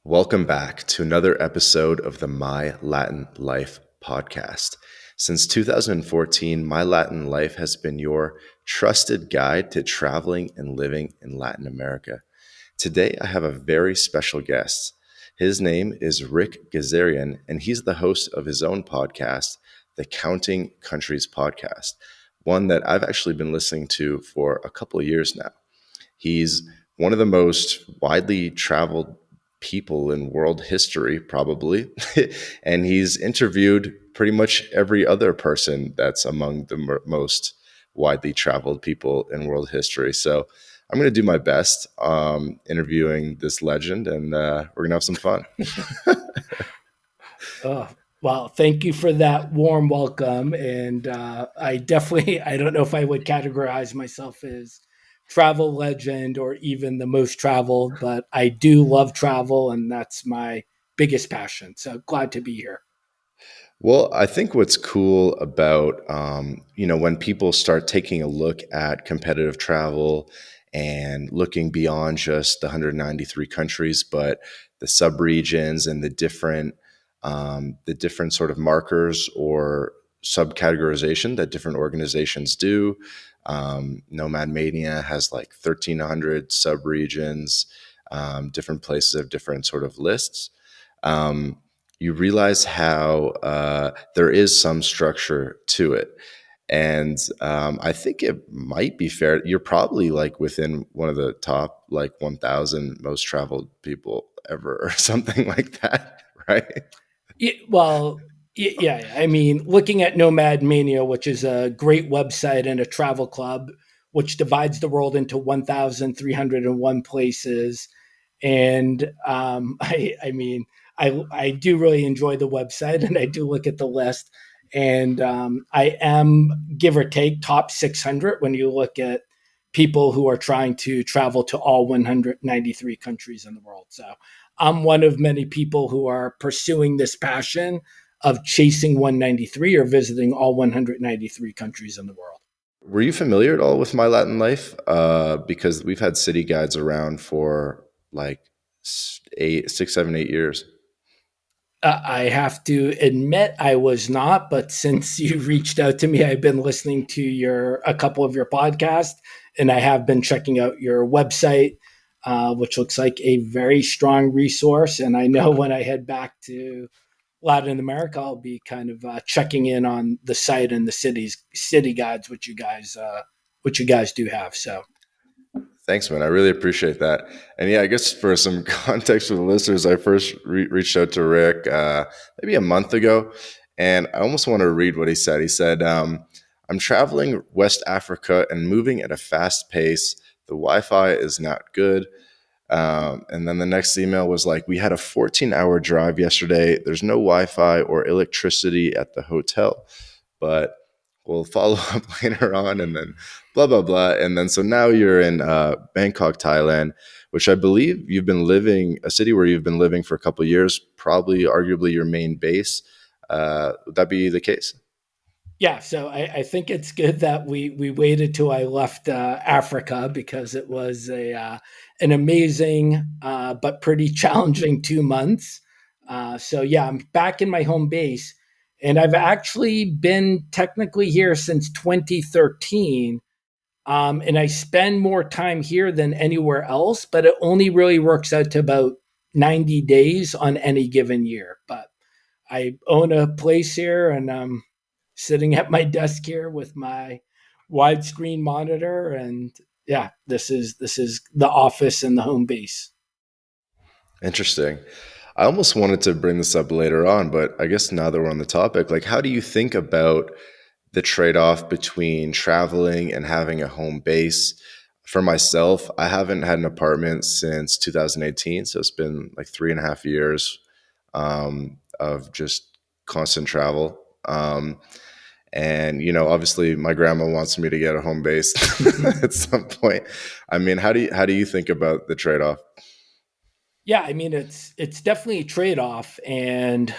Welcome back to another episode of the My Latin Life podcast. Since 2014, My Latin Life has been your trusted guide to traveling and living in Latin America. Today, I have a very special guest. His name is Ric Gazarian, and he's the host of his own podcast, the Counting Countries podcast, one that I've actually been listening to for a couple of years now. He's one of the most widely traveled people in world history, probably. And he's interviewed pretty much every other person that's among the most widely traveled people in world history. So I'm going to do my best interviewing this legend, and we're going to have some fun. Well, thank you for that warm welcome. And I don't know if I would categorize myself as travel legend or even the most traveled, but I do love travel and that's my biggest passion. So glad to be here. Well, I think what's cool about, when people start taking a look at competitive travel and looking beyond just the 193 countries, but the subregions and the different sort of markers or subcategorization that different organizations do. Nomad Mania has like 1,300 subregions. Different places have different sort of lists. You realize how there is some structure to it. And I think it might be fair. You're probably like within one of the top like 1,000 most traveled people ever or something like that, right? Yeah. I mean, looking at Nomad Mania, which is a great website and a travel club, which divides the world into 1,301 places. And I do really enjoy the website and I do look at the list. And I am, give or take, top 600 when you look at people who are trying to travel to all 193 countries in the world. So I'm one of many people who are pursuing this passion of chasing 193 or visiting all 193 countries in the world. Were you familiar at all with My Latin Life? Because we've had city guides around for like 8 6 7 8 years. I have to admit I was not, but since you reached out to me, I've been listening to a couple of your podcasts, and I have been checking out your website, which looks like a very strong resource. And I know when I head back to Latin America, I'll be kind of checking in on the site and the city guides, which you guys do have. So. Thanks, man. I really appreciate that. And yeah, I guess for some context for the listeners, I first reached out to Ric maybe a month ago, and I almost want to read what he said. He said, I'm traveling West Africa and moving at a fast pace. The Wi-Fi is not good. And then the next email was like, we had a 14-hour drive yesterday. There's no Wi-Fi or electricity at the hotel, but we'll follow up later on, and then blah, blah, blah. And then so now you're in Bangkok, Thailand, which I believe a city where you've been living for a couple of years, probably arguably your main base. Would that be the case? Yeah, so I think it's good that we waited till I left Africa because it was an amazing but pretty challenging 2 months. So yeah, I'm back in my home base, and I've actually been technically here since 2013. And I spend more time here than anywhere else, but it only really works out to about 90 days on any given year. But I own a place here, and I'm sitting at my desk here with my widescreen monitor, and yeah, this is the office and the home base. Interesting. I almost wanted to bring this up later on, but I guess now that we're on the topic, like, how do you think about the trade-off between traveling and having a home base? For myself, I haven't had an apartment since 2018, so it's been like 3.5 years of just constant travel. And obviously, my grandma wants me to get a home base at some point. I mean, how do you think about the trade-off? Yeah, I mean it's definitely a trade-off, and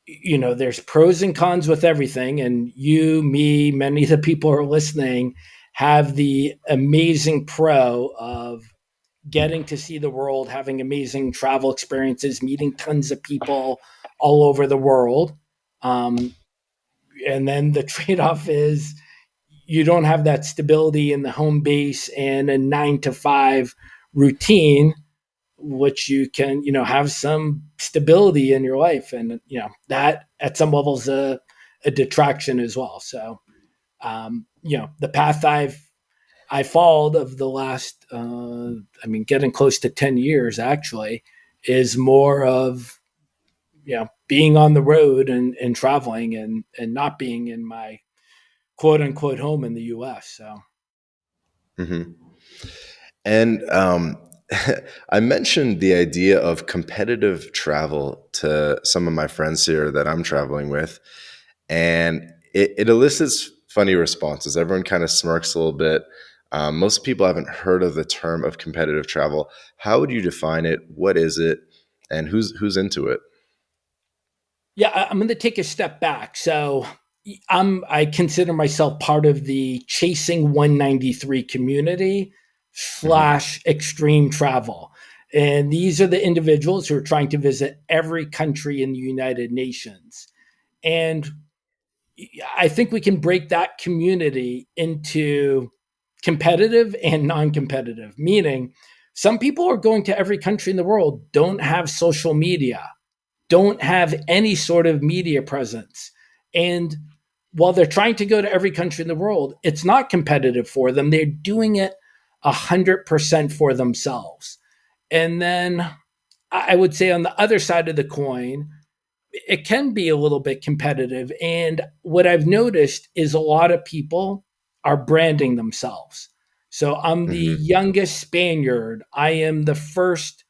there's pros and cons with everything, and you, me, many of the people who are listening have the amazing pro of getting to see the world, having amazing travel experiences, meeting tons of people all over the world. Um, and then the trade off is you don't have that stability in the home base and a 9 to 5 routine, which you can, have some stability in your life. And, that at some levels, a detraction as well. So, the path I followed of the last, getting close to 10 years actually, is more of, being on the road and traveling and not being in my quote unquote home in the US. So, Hmm. And I mentioned the idea of competitive travel to some of my friends here that I'm traveling with, and it elicits funny responses. Everyone kind of smirks a little bit. Most people haven't heard of the term of competitive travel. How would you define it? What is it? And who's into it? yeah, I'm going to take a step back. So, I consider myself part of the chasing 193 community Hmm. slash extreme travel. And these are the individuals who are trying to visit every country in the United Nations. And I think we can break that community into competitive and non competitive, meaning some people are going to every country in the world, don't have social media, don't have any sort of media presence. And while they're trying to go to every country in the world, it's not competitive for them. They're doing it 100% for themselves. And then I would say on the other side of the coin, it can be a little bit competitive. And what I've noticed is a lot of people are branding themselves. So I'm the Hmm. youngest Spaniard. I am the first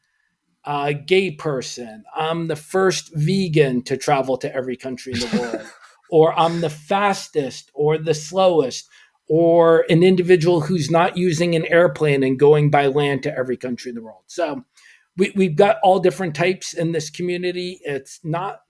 gay person. I'm the first vegan to travel to every country in the world. Or I'm the fastest or the slowest, or an individual who's not using an airplane and going by land to every country in the world. So we've got all different types in this community. It's not,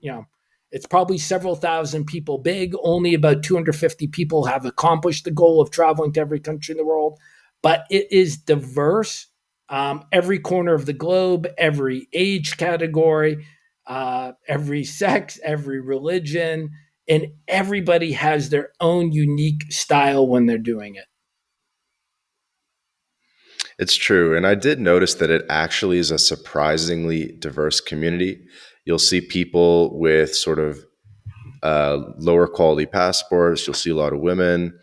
it's probably several thousand people big. Only about 250 people have accomplished the goal of traveling to every country in the world, but it is diverse. Every corner of the globe, every age category, every sex, every religion, and everybody has their own unique style when they're doing it. It's true. And I did notice that it actually is a surprisingly diverse community. You'll see people with sort of lower quality passports. You'll see a lot of women.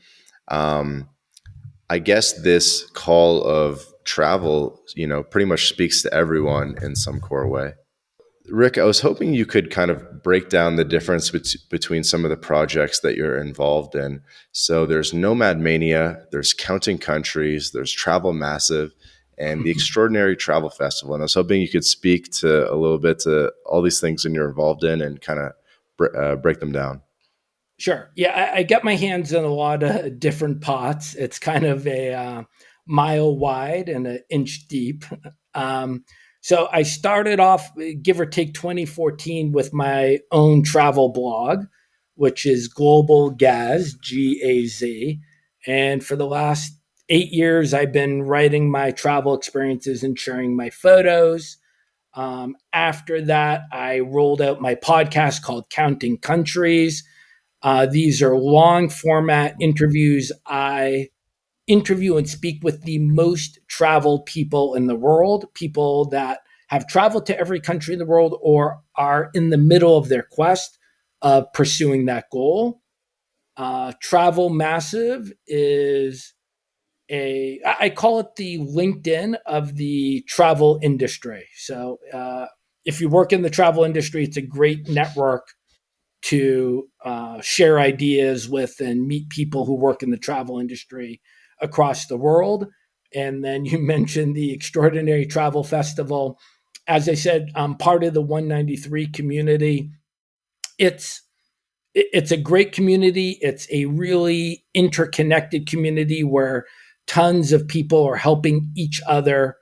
Um, I guess this call of travel, pretty much speaks to everyone in some core way. Rick, I was hoping you could kind of break down the difference between some of the projects that you're involved in. So there's Nomad Mania, there's Counting Countries, there's Travel Massive, and the Extraordinary Travel Festival. And I was hoping you could speak to a little bit to all these things that you're involved in and kind of break them down. Sure. Yeah, I got my hands in a lot of different pots. It's kind of a mile wide and an inch deep. Um, so I started off, give or take 2014, with my own travel blog, which is Global Gaz, GAZ. And for the last 8 years, I've been writing my travel experiences and sharing my photos. After that, I rolled out my podcast called Counting Countries. These are long format interviews. I interview and speak with the most traveled people in the world, people that have traveled to every country in the world or are in the middle of their quest of pursuing that goal. Travel Massive is I call it the LinkedIn of the travel industry. So if you work in the travel industry, it's a great network to share ideas with and meet people who work in the travel industry across the world. And then you mentioned the Extraordinary Travel Festival. As I said, I'm part of the 193 community. It's it's a great community. It's a really interconnected community where tons of people are helping each other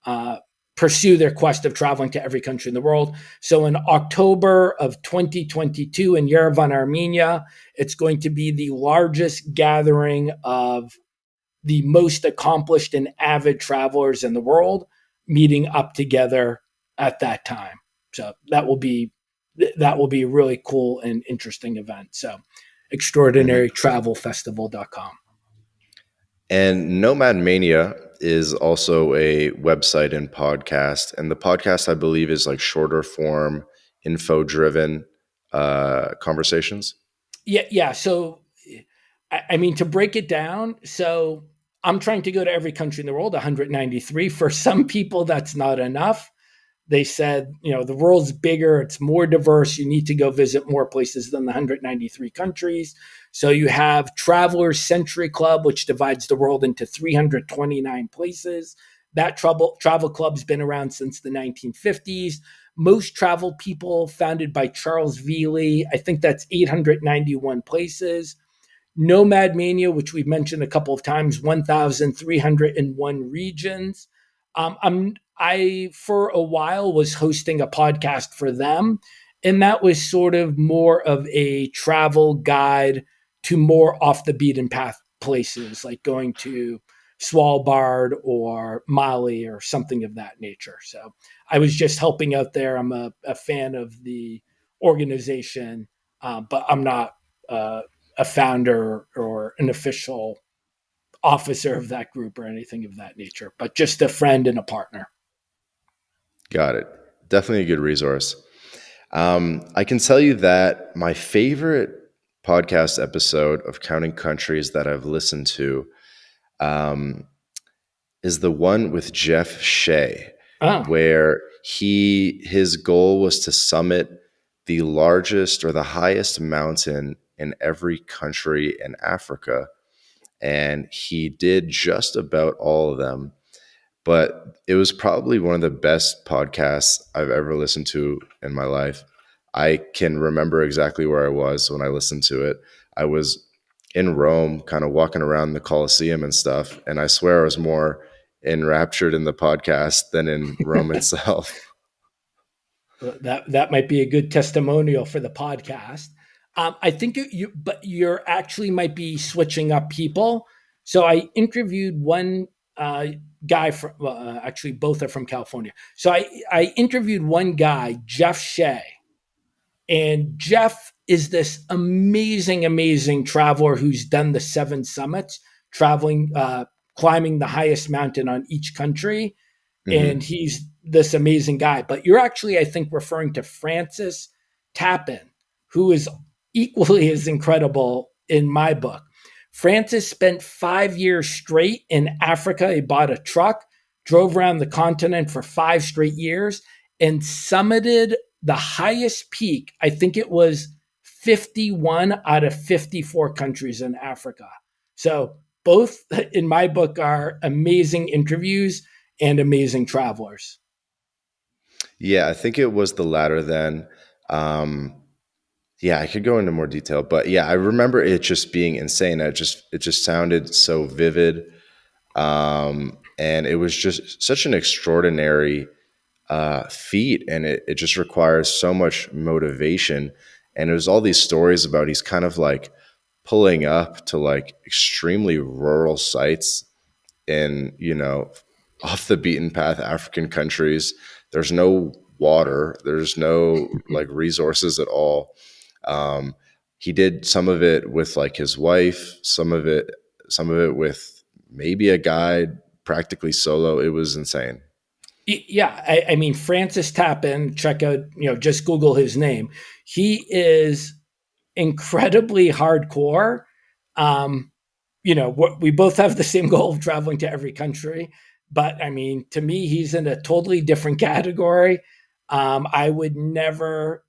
uh, pursue their quest of traveling to every country in the world. So in October of 2022 in Yerevan, Armenia, it's going to be the largest gathering of the most accomplished and avid travelers in the world. meeting up together at that time. So that will be a really cool and interesting event. So Mhm. extraordinarytravelfestival.com. And Nomad Mania is also a website and podcast. And the podcast, I believe, is like shorter form, info driven conversations. Yeah. So, I mean, to break it down, so I'm trying to go to every country in the world, 193. For some people, that's not enough. They said, the world's bigger, it's more diverse. You need to go visit more places than the 193 countries. So you have Travelers Century Club, which divides the world into 329 places. That travel club's been around since the 1950s. Most Travel People, founded by Charles Veely. I think that's 891 places. Nomad Mania, which we've mentioned a couple of times, 1,301 regions. I for a while was hosting a podcast for them, and that was sort of more of a travel guide to more off the beaten path places, like going to Svalbard or Mali or something of that nature. So I was just helping out there. I'm a fan of the organization, but I'm not a founder or an official officer of that group or anything of that nature, but just a friend and a partner. Got it. Definitely a good resource. I can tell you that my favorite podcast episode of Counting Countries that I've listened to um, is the one with Jeff Shea, Oh, where his goal was to summit the largest or the highest mountain in every country in Africa, and he did just about all of them. But it was probably one of the best podcasts I've ever listened to in my life. I can remember exactly where I was when I listened to it. I was in Rome, kind of walking around the Colosseum and stuff, and I swear I was more enraptured in the podcast than in Rome itself. that might be a good testimonial for the podcast. I think but you're actually might be switching up people. So I interviewed one uh, guy from, actually both are from California. So I interviewed one guy, Jeff Shea, and Jeff is this amazing, amazing traveler who's done the seven summits, traveling, climbing the highest mountain on each country. And Hmm. he's this amazing guy. But you're actually, I think, referring to Francis Tapon, who is equally as incredible in my book. Francis spent 5 years straight in Africa. He bought a truck, drove around the continent for 5 straight years, and summited the highest peak. I think it was 51 out of 54 countries in Africa. So both in my book are amazing interviews and amazing travelers. Yeah, I think it was the latter then. Um, yeah, I could go into more detail, but yeah, I remember it just being insane. It just sounded so vivid, and it was just such an extraordinary feat, and it just requires so much motivation. And it was all these stories about he's kind of like pulling up to like extremely rural sites in off the beaten path African countries. There's no water. There's no like resources at all. Um, he did some of it with like his wife, some of it with maybe a guide, practically solo. It was insane. Yeah, I mean Francis Tappan. Check out, just Google his name. He is incredibly hardcore. Um, we both have the same goal of traveling to every country, but I mean, to me, he's in a totally different category. I would never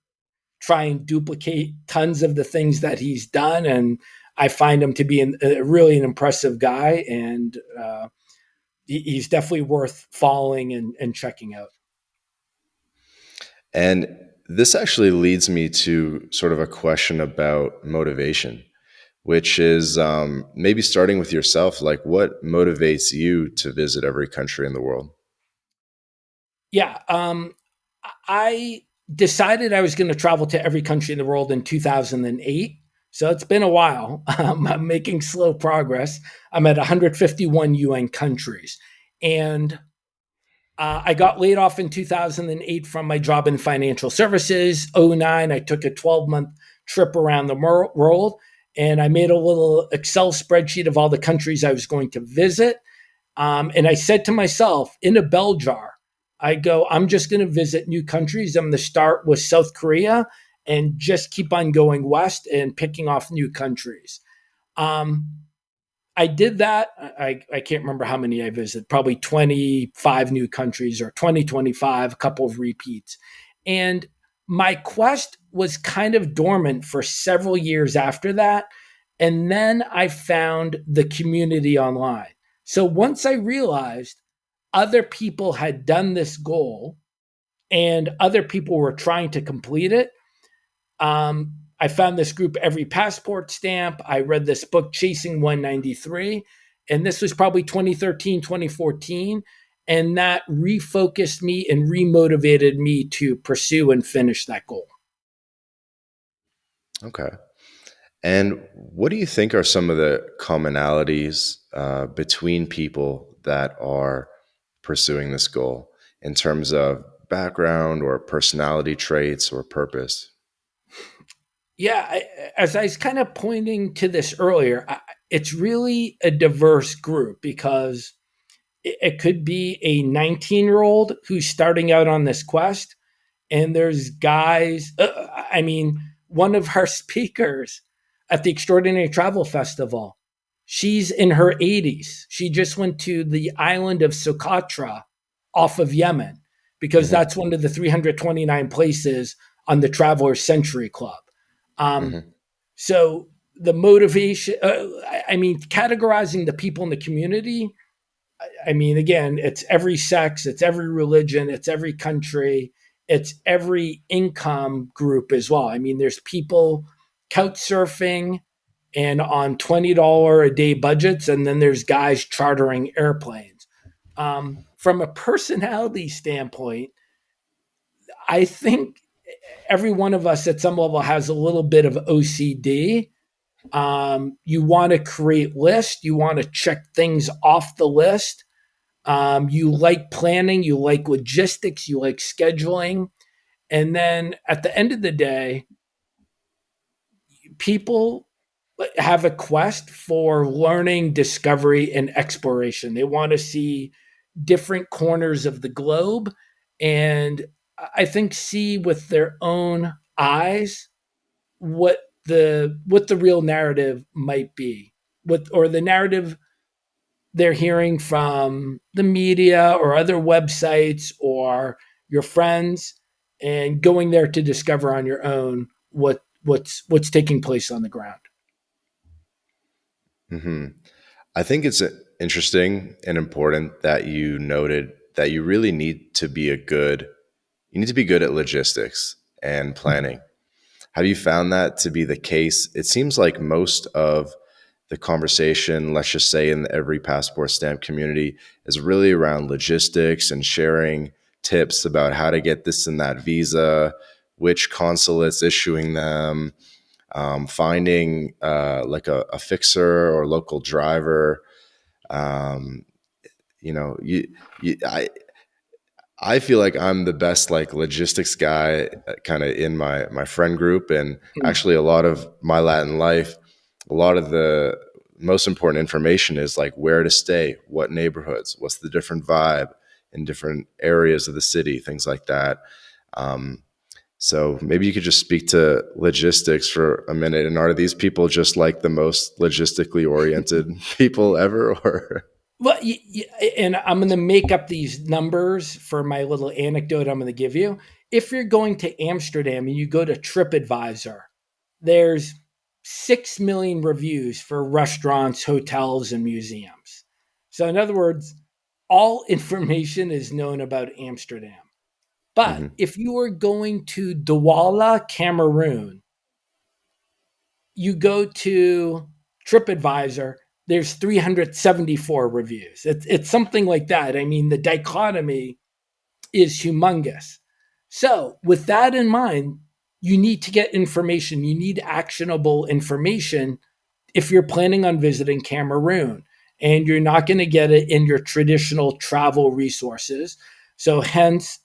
try and duplicate tons of the things that he's done, and I find him to be really an impressive guy, and he's definitely worth following and checking out. And this actually leads me to sort of a question about motivation, which is maybe starting with yourself. Like, what motivates you to visit every country in the world? Yeah, I decided I was going to travel to every country in the world in 2008. So it's been a while. I'm making slow progress. I'm at 151 UN countries. And I got laid off in 2008 from my job in financial services. '09, I took a 12-month trip around the world, and I made a little Excel spreadsheet of all the countries I was going to visit. And I said to myself in a bell jar, I go, I'm just going to visit new countries. I'm going to start with South Korea and just keep on going west and picking off new countries. Um, I did that. I can't remember how many I visited, probably 25 new countries or 2025, a couple of repeats. And my quest was kind of dormant for several years after that. And then I found the community online. So once I realized other people had done this goal and other people were trying to complete it, I found this group Every Passport Stamp. I read this book, Chasing 193. And this was probably 2013, 2014. And that refocused me and remotivated me to pursue and finish that goal. Okay. And what do you think are some of the commonalities between people that are pursuing this goal in terms of background or personality traits or purpose? Yeah, as I was kind of pointing to this earlier, it's really a diverse group because it could be a 19-year-old who's starting out on this quest, and there's guys. I mean, one of our speakers at the Extraordinary Travel Festival, she's in her 80s. She just went to the island of Socotra off of Yemen because Hmm. that's one of the 329 places on the Traveler's Century Club. Um, Hmm. so the motivation, I mean, categorizing the people in the community, I mean, again, it's every sex, it's every religion, it's every country, it's every income group as well. I mean, there's people couch surfing and on $20 a day budgets, and then there's guys chartering airplanes. From a personality standpoint, I think every one of us at some level has a little bit of OCD. You want to create lists, you want to check things off the list. You like planning, you like logistics, you like scheduling. And then at the end of the day, people have a quest for learning, discovery, and exploration. They want to see different corners of the globe and I think see with their own eyes what the real narrative might be. What or the narrative they're hearing from the media or other websites or your friends and going there to discover on your own what's taking place on the ground. Hmm. I think it's interesting and important that you noted that you really need to be you need to be good at logistics and planning. Have you found that to be the case? It seems like most of the conversation, let's just say in the Every Passport Stamp community, is really around logistics and sharing tips about how to get this and that visa, which consulate's issuing them, finding like a fixer or local driver. Um, you know, you, I feel like I'm the best like logistics guy kind of in my friend group, and actually a lot of my Latin life, a lot of the most important information is like where to stay, what neighborhoods, what's the different vibe in different areas of the city, things like that. Um, so maybe you could just speak to logistics for a minute. And are these people just like the most logistically oriented people ever, or? Well, and I'm going to make up these numbers for my little anecdote I'm going to give you. If you're going to Amsterdam and you go to TripAdvisor, there's 6 million reviews for restaurants, hotels, and museums. So, in other words, all information is known about Amsterdam. But Mhm. if you are going to Douala, Cameroon, you go to TripAdvisor, there's 374 reviews. It's something like that. I mean, the dichotomy is humongous. So, with that in mind, you need to get information. You need actionable information if you're planning on visiting Cameroon. And you're not going to get it in your traditional travel resources. So, hence,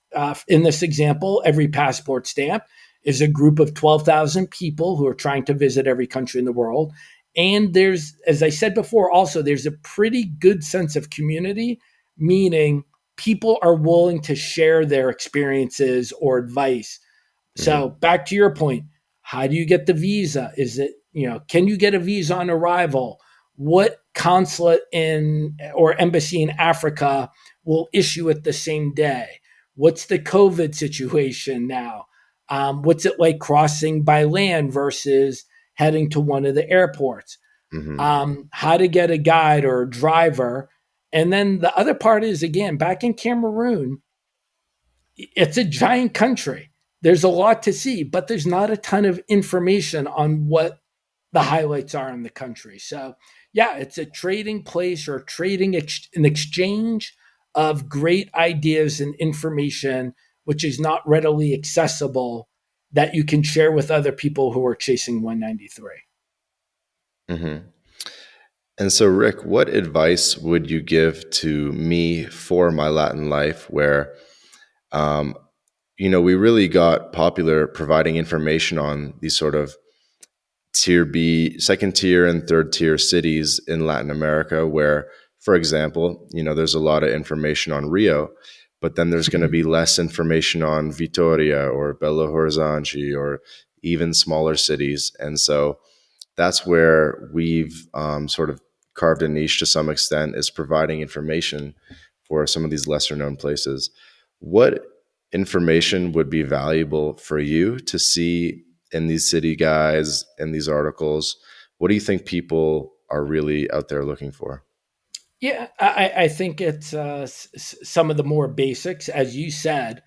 in this example, every passport stamp is a group of 12,000 people who are trying to visit every country in the world. And there's, as I said before, also, there's a pretty good sense of community, meaning people are willing to share their experiences or advice. So, Hmm. back to your point, how do you get the visa? Is it, can you get a visa on arrival? What consulate in or embassy in Africa will issue it the same day? What's the COVID situation now? What's it like crossing by land versus heading to one of the airports? Hmm. How to get a guide or a driver. And then the other part is, again, back in Cameroon, it's a giant country. There's a lot to see, but there's not a ton of information on what the highlights are in the country. So, yeah, it's a trading place or an exchange of great ideas and information, which is not readily accessible that you can share with other people who are chasing 193. Hmm. And so, Rick, what advice would you give to me for my Latin life where, um, we really got popular providing information on these sort of tier B, second tier and third tier cities in Latin America, where, for example, there's a lot of information on Rio, but then there's going to be less information on Vitoria or Belo Horizonte or even smaller cities. And so that's where we've sort of carved a niche to some extent, is providing information for some of these lesser known places. What information would be valuable for you to see in these city guides and these articles? What do you think people are really out there looking for? Yeah, I think it's some of the more basics, as you said.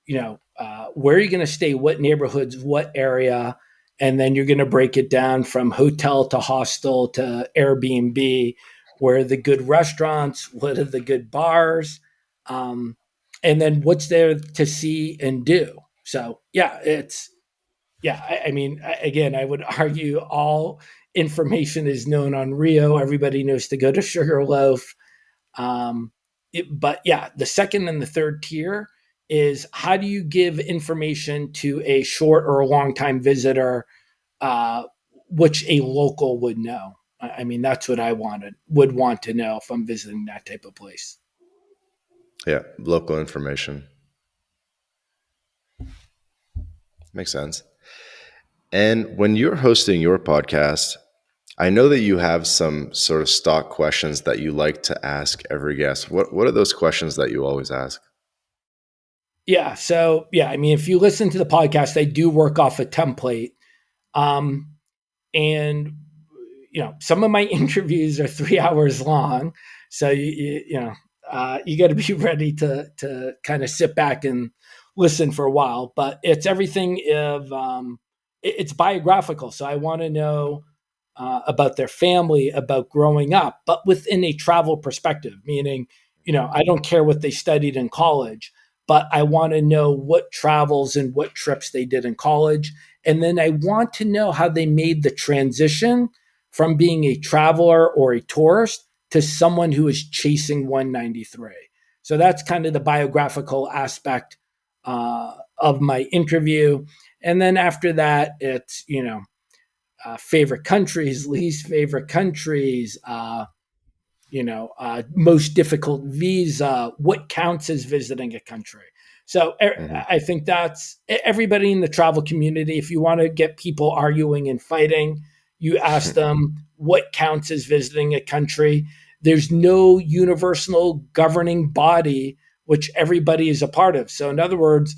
Where are you going to stay? What neighborhoods? What area? And then you're going to break it down from hotel to hostel to Airbnb. Where are the good restaurants? What are the good bars? Um, and then what's there to see and do? So yeah. I mean, again, I would argue all information is known on Rio. Everybody knows to go to Sugarloaf. But yeah, the second and the third tier is how do you give information to a short or a long time visitor, uh, which a local would know. I mean, that's what I would want to know if I'm visiting that type of place. Yeah, local information. Makes sense. And when you're hosting your podcast, I know that you have some sort of stock questions that you like to ask every guest. What are those questions that you always ask? Yeah. So yeah, I mean, if you listen to the podcast, they do work off a template. Um, and some of my interviews are 3 hours long, so you got to be ready to kind of sit back and listen for a while. But it's everything of it's biographical, so I want to know about their family, about growing up, but within a travel perspective, meaning, I don't care what they studied in college, but I want to know what travels and what trips they did in college. And then I want to know how they made the transition from being a traveler or a tourist to someone who is chasing 193. So that's kind of the biographical aspect of my interview. And then after that, it's, favorite countries, least favorite countries, most difficult visa, what counts as visiting a country. So Hmm. I think that's everybody in the travel community. If you want to get people arguing and fighting, you ask them what counts as visiting a country. There's no universal governing body which everybody is a part of. So, in other words,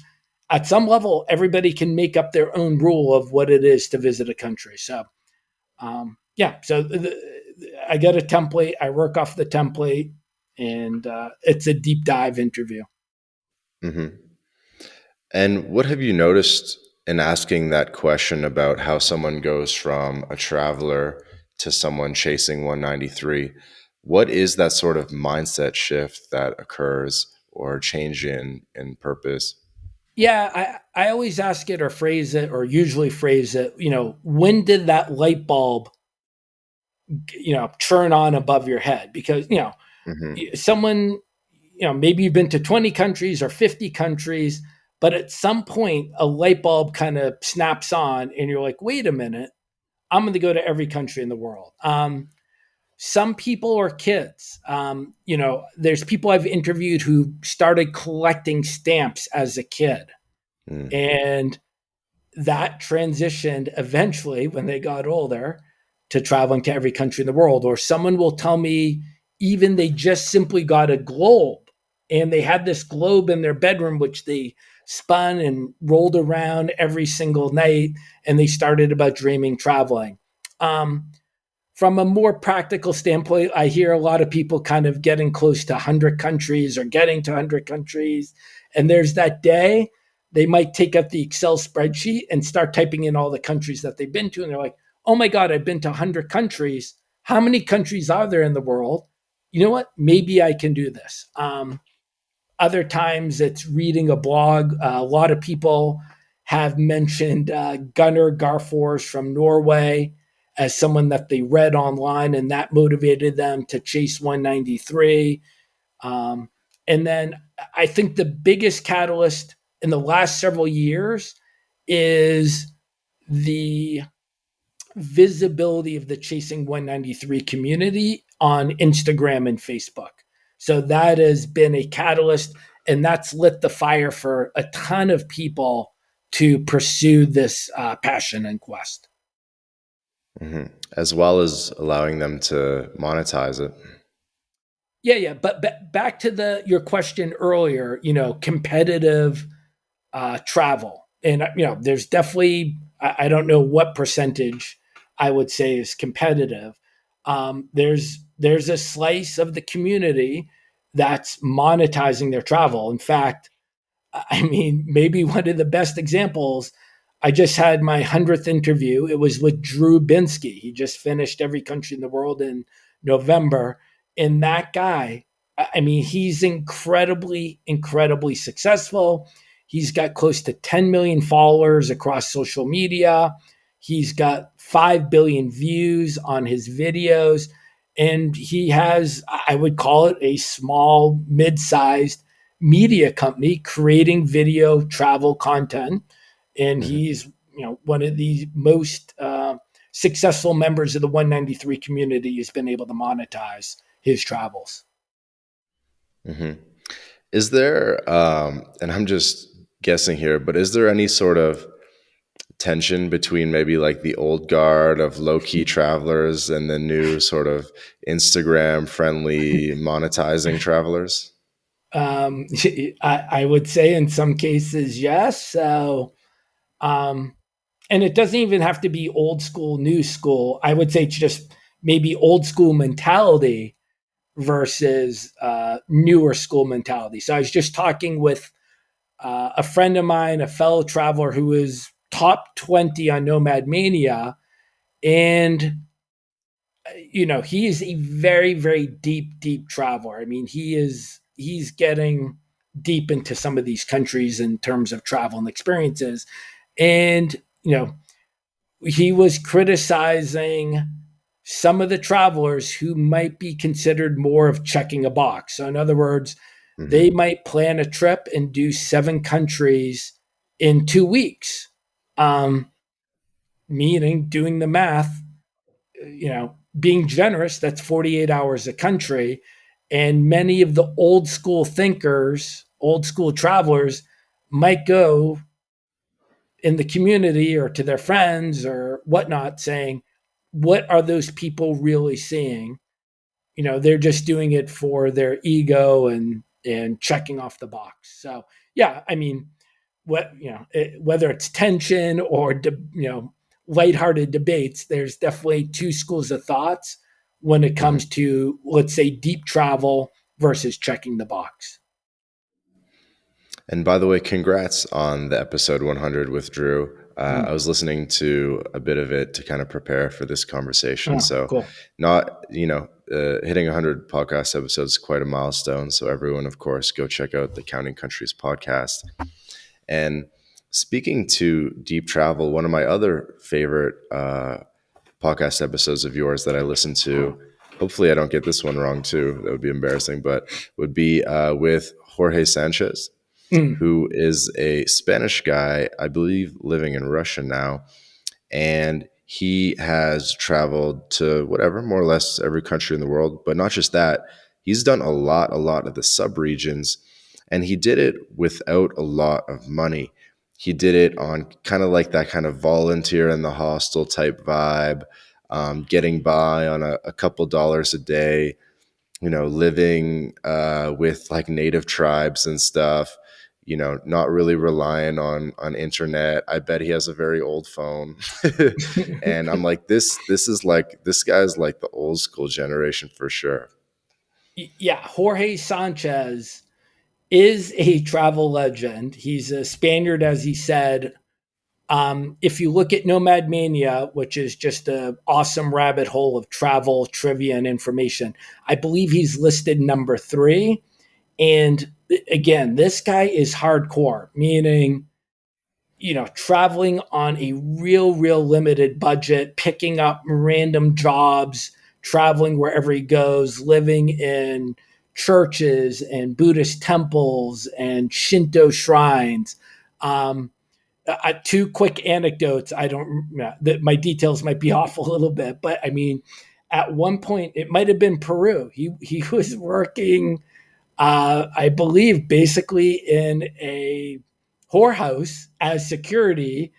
at some level, everybody can make up their own rule of what it is to visit a country. So, yeah, so I get a template, I work off the template, and it's a deep dive interview. Hmm. And what have you noticed in asking that question about how someone goes from a traveler to someone chasing 193? What is that sort of mindset shift that occurs or change in purpose? Yeah, I always ask it or phrase it or usually phrase it, when did that light bulb, turn on above your head? Because, Hmm. someone, maybe you've been to 20 countries or 50 countries, but at some point a light bulb kind of snaps on and you're like, wait a minute, I'm going to go to every country in the world. Some people are kids. There's people I've interviewed who started collecting stamps as a kid, Mm. and that transitioned eventually when they got older to traveling to every country in the world. Or someone will tell me even they just simply got a globe and they had this globe in their bedroom, which they spun and rolled around every single night, and they started about dreaming traveling. From a more practical standpoint, I hear a lot of people kind of getting close to 100 countries or getting to 100 countries. And there's that day they might take up the Excel spreadsheet and start typing in all the countries that they've been to. And they're like, oh my God, I've been to 100 countries. How many countries are there in the world? You know what? Maybe I can do this. Other times it's reading a blog. A lot of people have mentioned Gunnar Garfors from Norway as someone that they read online, and that motivated them to chase 193. And then I think the biggest catalyst in the last several years is the visibility of the Chasing 193 community on Instagram and Facebook. So that has been a catalyst, and that's lit the fire for a ton of people to pursue this passion and quest. Hmm. As well as allowing them to monetize it. Yeah. But back to your question earlier, competitive travel, and there's definitely I don't know what percentage I would say is competitive. There's a slice of the community that's monetizing their travel. In fact, I mean, maybe one of the best examples. I just had my 100th interview. It was with Drew Binksy. He just finished Every Country in the World in November. And that guy, I mean, he's incredibly, incredibly successful. He's got close to 10 million followers across social media. He's got 5 billion views on his videos. And he has, I would call it a small, mid sized media company creating video travel content, and Hmm. he's one of the most successful members of the 193 community has been able to monetize his travels. Hmm. Is there, and I'm just guessing here, but is there any sort of tension between maybe like the old guard of low key travelers and the new sort of Instagram friendly monetizing travelers? um, I would say in some cases yes. So um, and it doesn't even have to be old school new school. I would say it's just maybe old school mentality versus newer school mentality. So I was just talking with a friend of mine, a fellow traveler who is top 20 on Nomad Mania. And, he is a very, very deep, deep traveler. I mean, he's getting deep into some of these countries in terms of travel and experiences. And, he was criticizing some of the travelers who might be considered more of checking a box. So, in other words, they Hmm. might plan a trip and do 7 countries in 2 weeks, um, meaning doing the math, being generous, that's 48 hours a country. And many of the old school thinkers, old school travelers might go in the community or to their friends or whatnot saying, what are those people really seeing? They're just doing it for their ego and checking off the box. So yeah, I mean, whether it's tension or lighthearted debates, there's definitely two schools of thoughts when it Hmm. comes to, let's say, deep travel versus checking the box. And by the way, congrats on the episode 100 with Drew. I Mm. was listening to a bit of it to kind of prepare for this conversation. Oh, So, cool. not, hitting 100 podcast episodes is quite a milestone. So, everyone, of course, go check out the Counting Countries podcast. And speaking to deep travel, one of my other favorite podcast episodes of yours that I listen to hopefully I don't get this one wrong too. That would be embarrassing, but would be with Jorge Sanchez, Mm. who is a Spanish guy, I believe, living in Russia now, and he has traveled to whatever, more or less every country in the world. But not just that, he's done a lot of the subregions, and he did it without a lot of money. He did it on kind of like that kind of volunteer in the hostel type vibe, getting by on a couple dollars a day, living with like native tribes and stuff, not really relying on internet. I bet he has a very old phone. And I'm like, this guy's like the old school generation for sure. Yeah, Jorge Sanchez is a travel legend. He's a Spaniard, as he said. If you look at Nomad Mania, which is just an awesome rabbit hole of travel, trivia, and information, I believe he's listed number 3. And again, this guy is hardcore, meaning, traveling on a real limited budget, picking up random jobs, traveling wherever he goes, living in churches and Buddhist temples and Shinto shrines. Um, 2 quick anecdotes. I don't, that my details might be off a little bit, but I mean, at one point, it might have been Peru. He was working, I believe, basically in a whorehouse as security,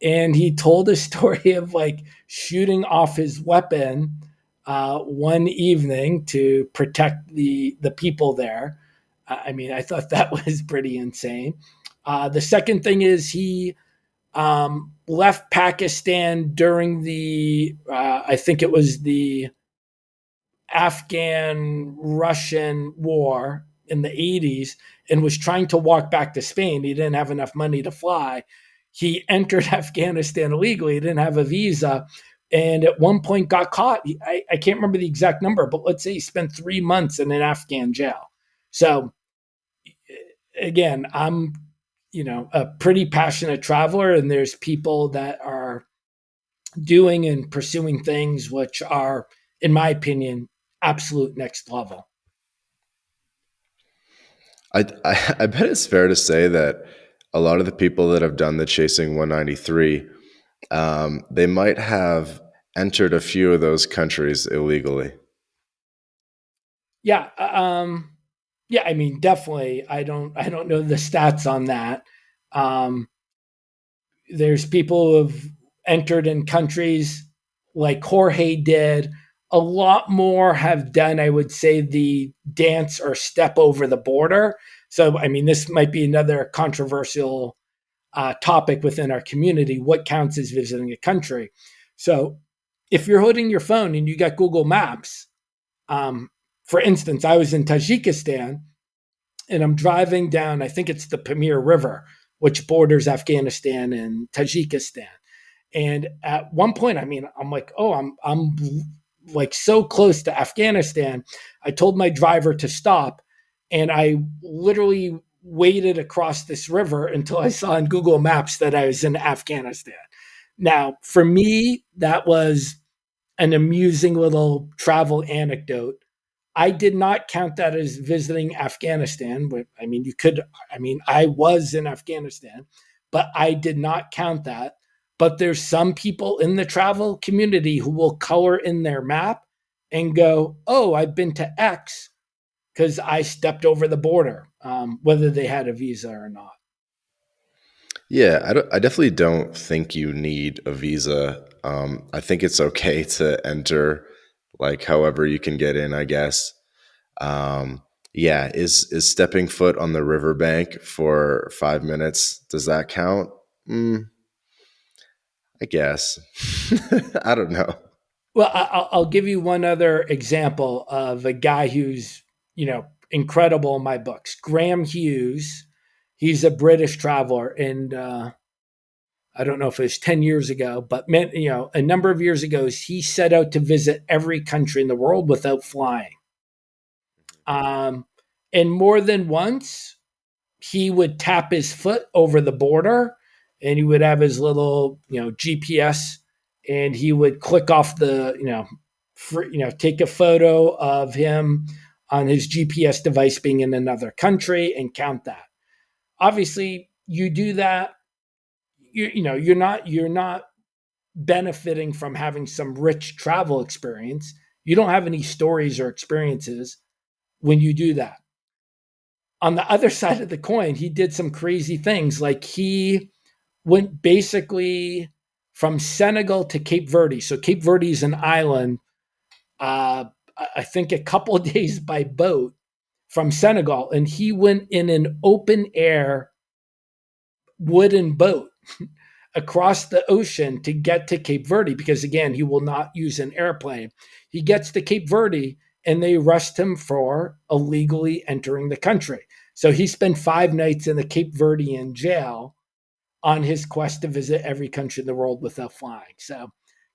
and he told a story of like shooting off his weapon one evening to protect the people there. I mean, I thought that was pretty insane. The second thing is he left Pakistan during the I think it was the Afghan Russian war in the 80s, and was trying to walk back to Spain. He didn't have enough money to fly. He entered Afghanistan illegally. He didn't have a visa. And at one point got caught. I can't remember the exact number, but let's say he spent 3 months in an Afghan jail. So again, I'm, a pretty passionate traveler, and there's people that are doing and pursuing things which are, in my opinion, absolute next level. I bet it's fair to say that a lot of the people that have done the Chasing 193, they might have entered a few of those countries illegally. Yeah, yeah. I mean, definitely. I don't know the stats on that. Um, there's people who have entered in countries like Jorge did. A lot more have done, I would say, the dance or step over the border. So, I mean, this might be another controversial topic within our community. What counts as visiting a country? So, if you're holding your phone and you got Google Maps, um, for instance, I was in Tajikistan and I'm driving down, I think it's the Pamir River, which borders Afghanistan and Tajikistan. And at one point, I mean, I'm like, oh, I'm like so close to Afghanistan. I told my driver to stop, and I literally waded across this river until I saw on Google Maps that I was in Afghanistan. Now, for me, that was an amusing little travel anecdote. I did not count that as visiting Afghanistan. I mean, you could, I mean, I was in Afghanistan, but I did not count that. But there's some people in the travel community who will color in their map and go, oh, I've been to X because I stepped over the border, whether they had a visa or not. Yeah, I definitely don't think you need a visa. I think it's okay to enter like however you can get in, I guess. Um, yeah, is stepping foot on the riverbank for 5 minutes, does that count? I guess. I don't know. Well, I'll give you one other example of a guy who's, incredible in my books. Graham Hughes. He's a British traveler, and I don't know if it was 10 years ago, but a number of years ago, he set out to visit every country in the world without flying. Um, and more than once, he would tap his foot over the border, and he would have his little, GPS, and he would click off the, take a photo of him on his GPS device being in another country and count that. Obviously, you do that, you're not benefiting from having some rich travel experience. You don't have any stories or experiences when you do that. On the other side of the coin, he did some crazy things. Like he went basically from Senegal to Cape Verde. So Cape Verde is an island, uh, I think a couple of days by boat from Senegal. And he went in an open air wooden boat across the ocean to get to Cape Verde because, again, he will not use an airplane. He gets to Cape Verde and they arrest him for illegally entering the country. So he spent 5 nights in the Cape Verdean jail on his quest to visit every country in the world without flying. So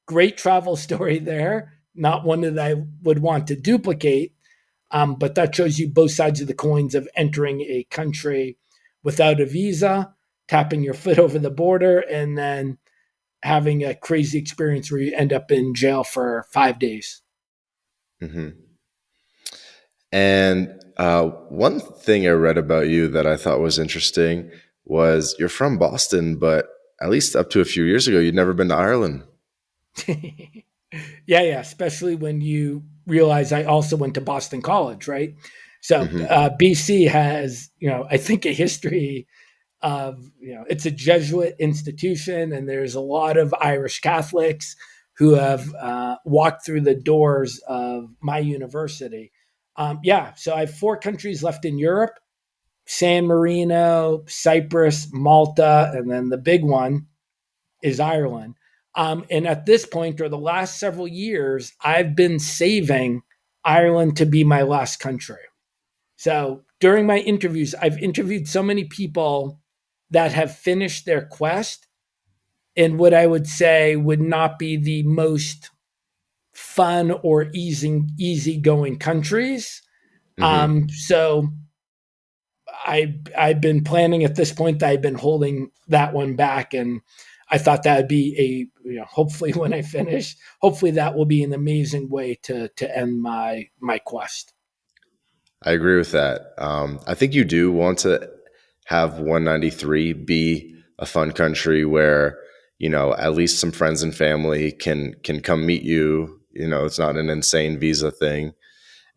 great travel story there. Not one that I would want to duplicate, but that shows you both sides of the coins of entering a country without a visa, tapping your foot over the border, and then having a crazy experience where you end up in jail for 5 days. Hmm. And one thing I read about you that I thought was interesting was you're from Boston, but at least up to a few years ago, you'd never been to Ireland. Yeah. Especially when you realize I also went to Boston College, right? So Hmm. BC has, I think a history of, it's a Jesuit institution, and there's a lot of Irish Catholics who have walked through the doors of my university. Yeah, so I have 4 countries left in Europe: San Marino, Cyprus, Malta, and then the big one is Ireland. And at this point, or the last several years, I've been saving Ireland to be my last country. So during my interviews, I've interviewed so many people that have finished their quest in what I would say would not be the most fun or easy going countries. Hmm. So I've been planning at this point that I've been holding that one back, and I thought that would be hopefully when I finish, hopefully that will be an amazing way to end my quest. I agree with that. I think you do want to have 193 be a fun country where at least some friends and family can come meet you. It's not an insane visa thing,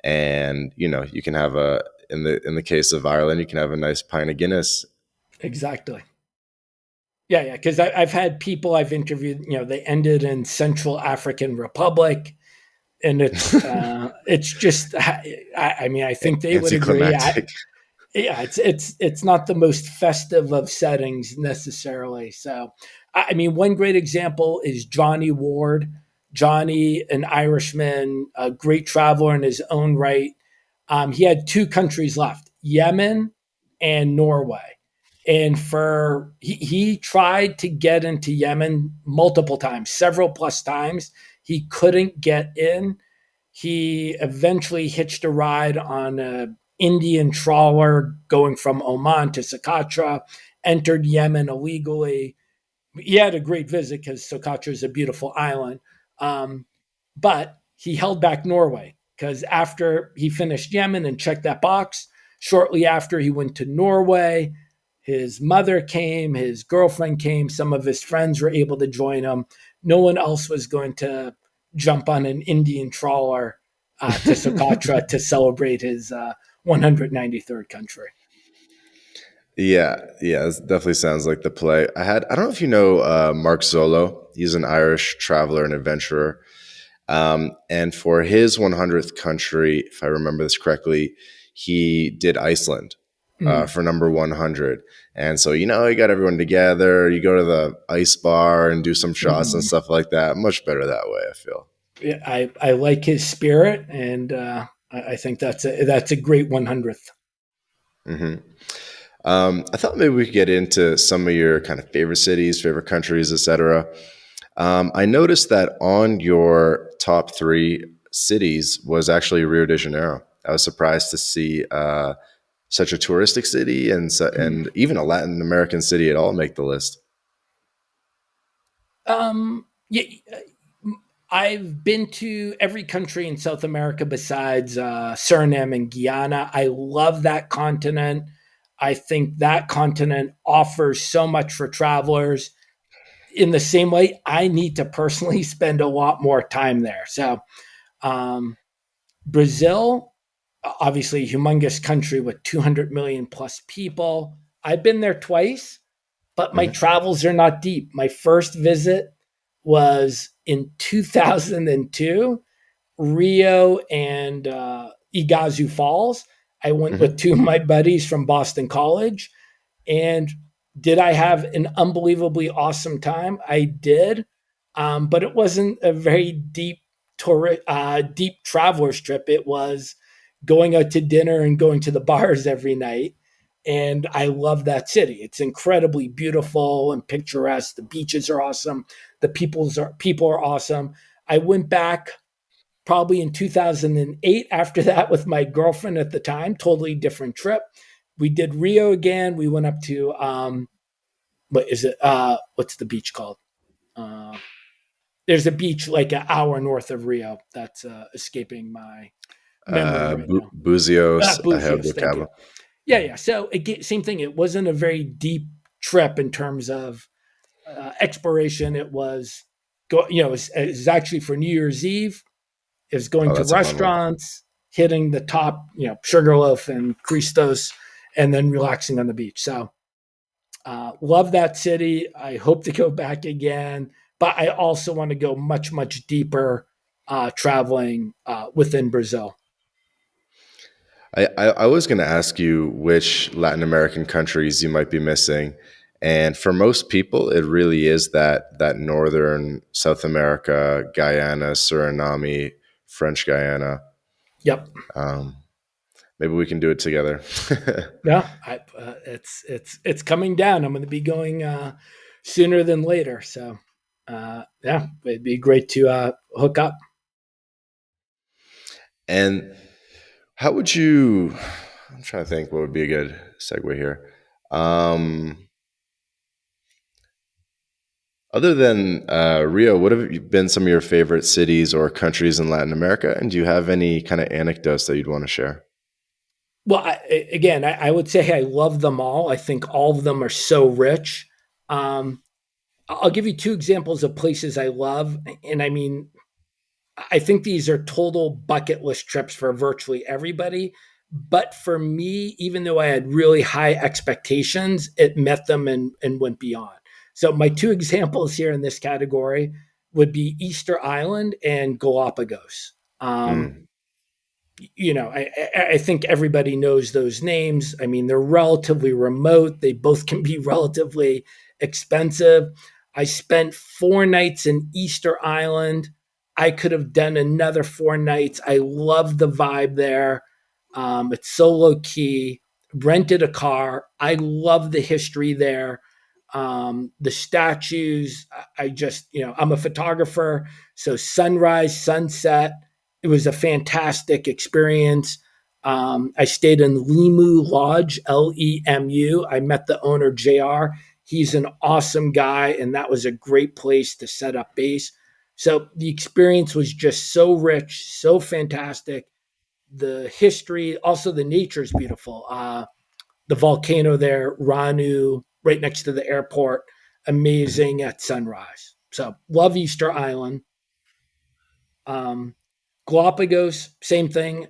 and you can have a in the case of Ireland, you can have a nice pint of Guinness. Exactly. Yeah. Because I've had people I've interviewed, they ended in Central African Republic, and it's just, I mean, I think they would agree. Anticlimactic. Yeah, it's not the most festive of settings necessarily. So, I mean, one great example is Johnny Ward. Johnny, an Irishman, a great traveler in his own right. He had 2 countries left: Yemen and Norway. And he tried to get into Yemen multiple times, several plus times. He couldn't get in. He eventually hitched a ride on an Indian trawler going from Oman to Socotra, entered Yemen illegally. He had a great visit because Socotra is a beautiful island. Um, but he held back Norway because after he finished Yemen and checked that box, shortly after he went to Norway, his mother came, his girlfriend came, some of his friends were able to join him. No one else was going to jump on an Indian trawler to Socotra to celebrate his 193rd country. Yeah, it definitely sounds like the play. I don't know if you know Mark Zolo. He's an Irish traveler and adventurer. And for his 100th country, if I remember this correctly, he did Iceland Mm. for number 100. And so, you got everyone together. You go to the ice bar and do some shots and Mm. stuff like that. Much better that way, I feel. Yeah, I like his spirit, and I think that's a great 100th. Hmm. I thought maybe we could get into some of your kind of favorite cities, favorite countries, etc. I noticed that on your top 3 cities was actually Rio de Janeiro. I was surprised to see such a touristic city and even a Latin American city at all make the list. Yeah, I've been to every country in South America besides Suriname and Guyana. I love that continent. I think that continent offers so much for travelers. In the same way, I need to personally spend a lot more time there. So, um, Brazil, obviously, a humongous country with 200 million plus people. I've been there twice, but my Hmm. travels are not deep. My first visit was in 2002, Rio and Iguazu Falls. I went with Hmm. two of my buddies from Boston College. And did I have an unbelievably awesome time? I did, but it wasn't a very deep traveler's trip. It was going out to dinner and going to the bars every night. And I love that city. It's incredibly beautiful and picturesque. The beaches are awesome. The people are awesome. I went back probably in 2008 after that with my girlfriend at the time, totally different trip. We did Rio again. We went up to what is it? What's the beach called? Uh, there's a beach like an hour north of Rio that's escaping my memory right now. Buzios, Buzios, thank you. Cabo. Yeah, yeah. So again, same thing. It wasn't a very deep trip in terms of exploration. It was it was actually for New Year's Eve. Is going Oh, to that's a fun one. restaurants, hitting the top, Sugarloaf and Christos, and then relaxing on the beach. So, love that city. I hope to go back again, but I also want to go much, much deeper traveling within Brazil. I was going to ask you which Latin American countries you might be missing, and for most people, it really is that northern South America, Guyana, Suriname, French Guyana. Yep. Um, Maybe we can do it together. Yeah. It's coming down. I'm going to be going sooner than later. So, yeah, it'd be great to hook up. And how would you? I'm trying to think what would be a good segue here. Um, Other than Rio, what have been some of your favorite cities or countries in Latin America? And do you have any kind of anecdotes that you'd want to share? Well, again, I would say I love them all. I think all of them are so rich. Um, I'll give you two examples of places I love. And I mean, I think these are total bucket list trips for virtually everybody. But for me, even though I had really high expectations, it met them and went beyond. So, my two examples here in this category would be Easter Island and Galapagos. Um, Mm. I think everybody knows those names. I mean, they're relatively remote. They both can be relatively expensive. I spent 4 nights in Easter Island. I could have done another 4 nights. I love the vibe there. It's so low key. Rented a car. I love the history there. The statues. I just, I'm a photographer. So sunrise, sunset, it was a fantastic experience. I stayed in Limu Lodge, Lemu. I met the owner, JR. He's an awesome guy, and that was a great place to set up base. So the experience was just so rich, so fantastic. The history, also the nature is beautiful. The volcano there, Ranu, right next to the airport, Mhm. amazing at sunrise. So love Easter Island. Um, Galapagos, same thing.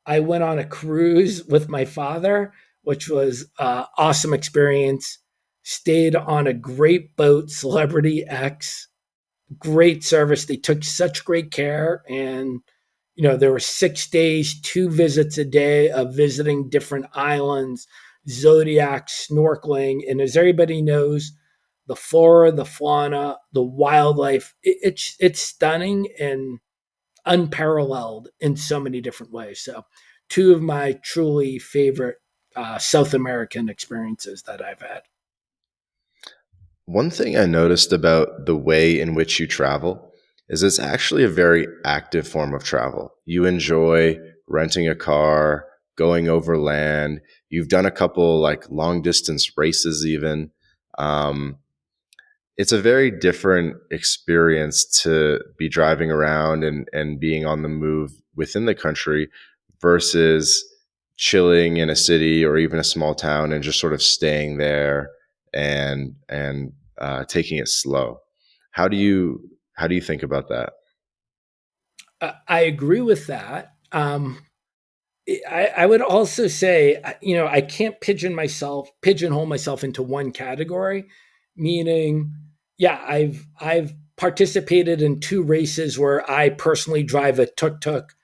I went on a cruise with my father, which was awesome experience. Stayed on a great boat, Celebrity X. Great service. They took such great care, and there were 6 days, 2 visits a day of visiting different islands, zodiac snorkeling, and as everybody knows, the flora, the fauna, the wildlife, it's stunning and unparalleled in so many different ways. So, two of my truly favorite South American experiences that I've had. One thing I noticed about the way in which you travel is it's actually a very active form of travel. You enjoy renting a car, going over land. You've done a couple like long distance races, even. Um, it's a very different experience to be driving around and being on the move within the country versus chilling in a city or even a small town and just sort of staying there and taking it slow. How do you how do you think about that? I agree with that. I would also say, I can't pigeonhole myself into one category. Meaning, yeah, I've participated in two races where I personally drive a tuk tuk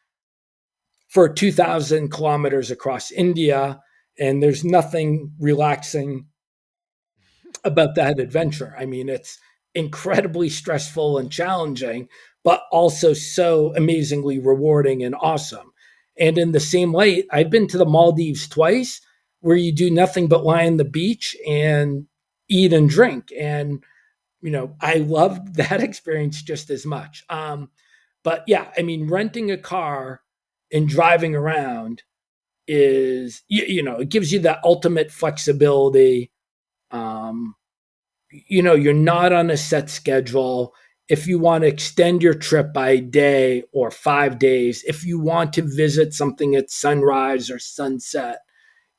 for 2,000 kilometers across India, and there's nothing relaxing about that adventure. I mean, it's incredibly stressful and challenging, but also so amazingly rewarding and awesome. And in the same light, I've been to the Maldives twice, where you do nothing but lie on the beach and eat and drink. And, I loved that experience just as much. But yeah, I mean, renting a car and driving around it gives you that ultimate flexibility. Um, you're not on a set schedule. If you want to extend your trip by a day or 5 days, if you want to visit something at sunrise or sunset,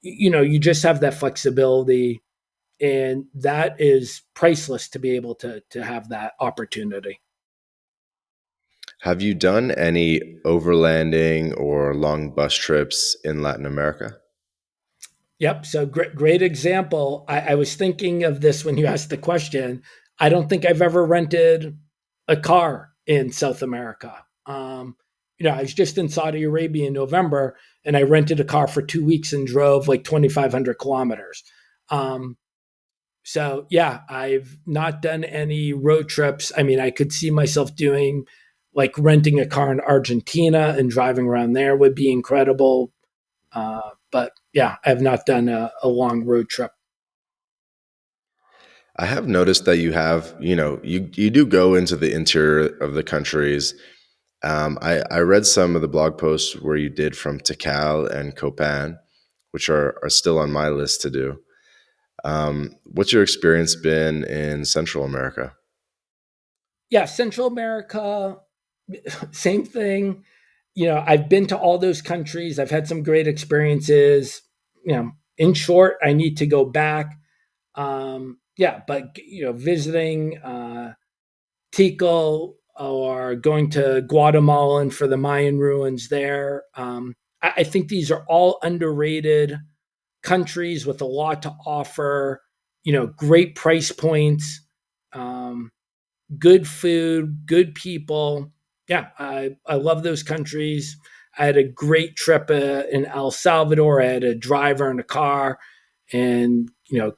you just have that flexibility. And that is priceless to be able to have that opportunity. Have you done any overlanding or long bus trips in Latin America? Yep. So great example. I was thinking of this when you asked the question. I don't think I've ever rented a car in South America. I was just in Saudi Arabia in November, and I rented a car for 2 weeks and drove like 2,500 kilometers. Um, so yeah, I've not done any road trips. I mean, I could see myself doing like renting a car in Argentina and driving around there would be incredible. But yeah, I have not done a long road trip. I have noticed that you do go into the interior of the countries. I read some of the blog posts where you did from Tikal and Copan, which are still on my list to do. What's your experience been in Central America? Yeah, Central America, same thing. I've been to all those countries. I've had some great experiences. In short, I need to go back. Yeah, but visiting Tico or going to Guatemala and for the Mayan ruins there. I think these are all underrated countries with a lot to offer. Great price points. Um, Good food, good people. Yeah, I love those countries. I had a great trip in El Salvador. I had a driver in a car, and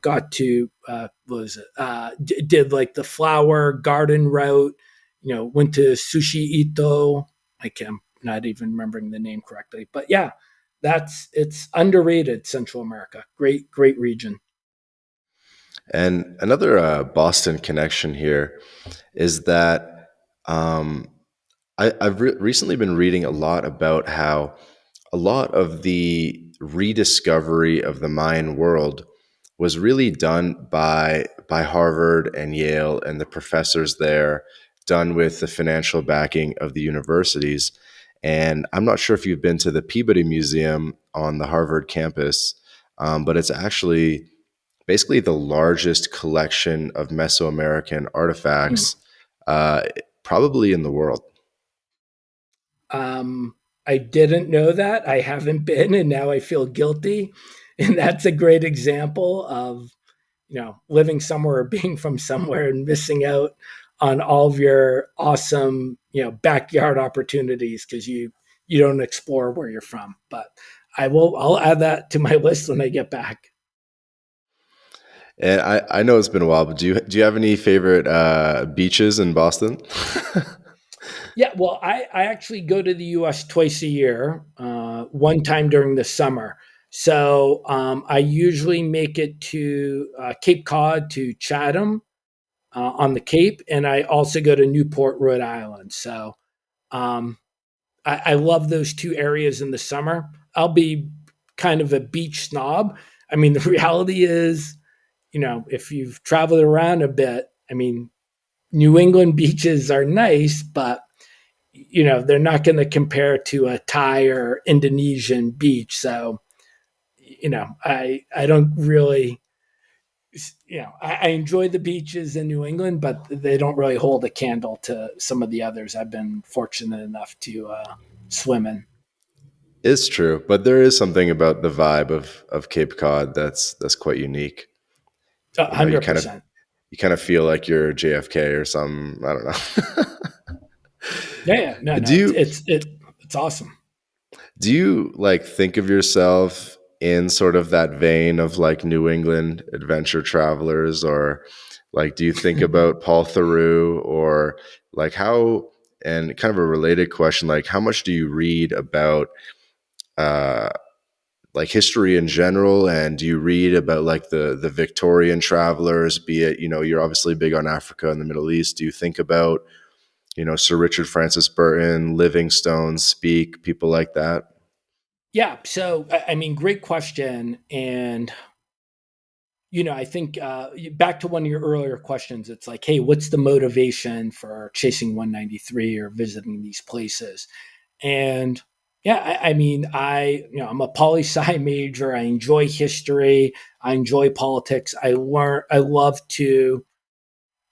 got to what was it? Did like the flower garden route. Went to Sushi Ito. I'm not even remembering the name correctly, but yeah, it's underrated. Central America, great region. And another Boston connection here is that um, I've recently been reading a lot about how a lot of the rediscovery of the Mayan world was really done by Harvard and Yale and the professors there, done with the financial backing of the universities. And I'm not sure if you've been to the Peabody Museum on the Harvard campus, but it's actually basically the largest collection of Mesoamerican Mm. artifacts, uh, probably in the world. I didn't know that. I haven't been, and now I feel guilty. And that's a great example of, living somewhere or being from somewhere and missing out on all of your awesome, backyard opportunities because you don't explore where you're from. But I'll add that to my list when I get back. And I know it's been a while, but do you have any favorite beaches in Boston? Yeah, well, I actually go to the US twice a year, one time during the summer. So I usually make it to Cape Cod to Chatham on the Cape, and I also go to Newport, Rhode Island. So um, I love those two areas in the summer. I'll be kind of a beach snob. I mean, the reality is, if you've traveled around a bit, I mean, New England beaches are nice, but they're not going to compare to a Thai or Indonesian beach. So, I don't really, I enjoy the beaches in New England, but they don't really hold a candle to some of the others I've been fortunate enough to swim in. It's true, but there is something about the vibe of Cape Cod that's quite unique. A You know, hundred percent. you kind of feel like you're JFK or some, I don't know. Yeah, yeah, no, do no, you it's awesome. do you like think of yourself in sort of that vein of like New England adventure travelers, or like do you think about Paul Theroux, or like how, and kind of a related question, like how much do you read about uh like history in general, and do you read about like the Victorian travelers, be it, you're obviously big on Africa and the Middle East. Do you think about, Sir Richard Francis Burton, Livingstone, Speke, people like that? Yeah. So, I mean, great question. And, I think back to one of your earlier questions, it's like, hey, what's the motivation for chasing 193 or visiting these places? And yeah, I mean, I'm a poli sci major. I enjoy history. I enjoy politics. I love to,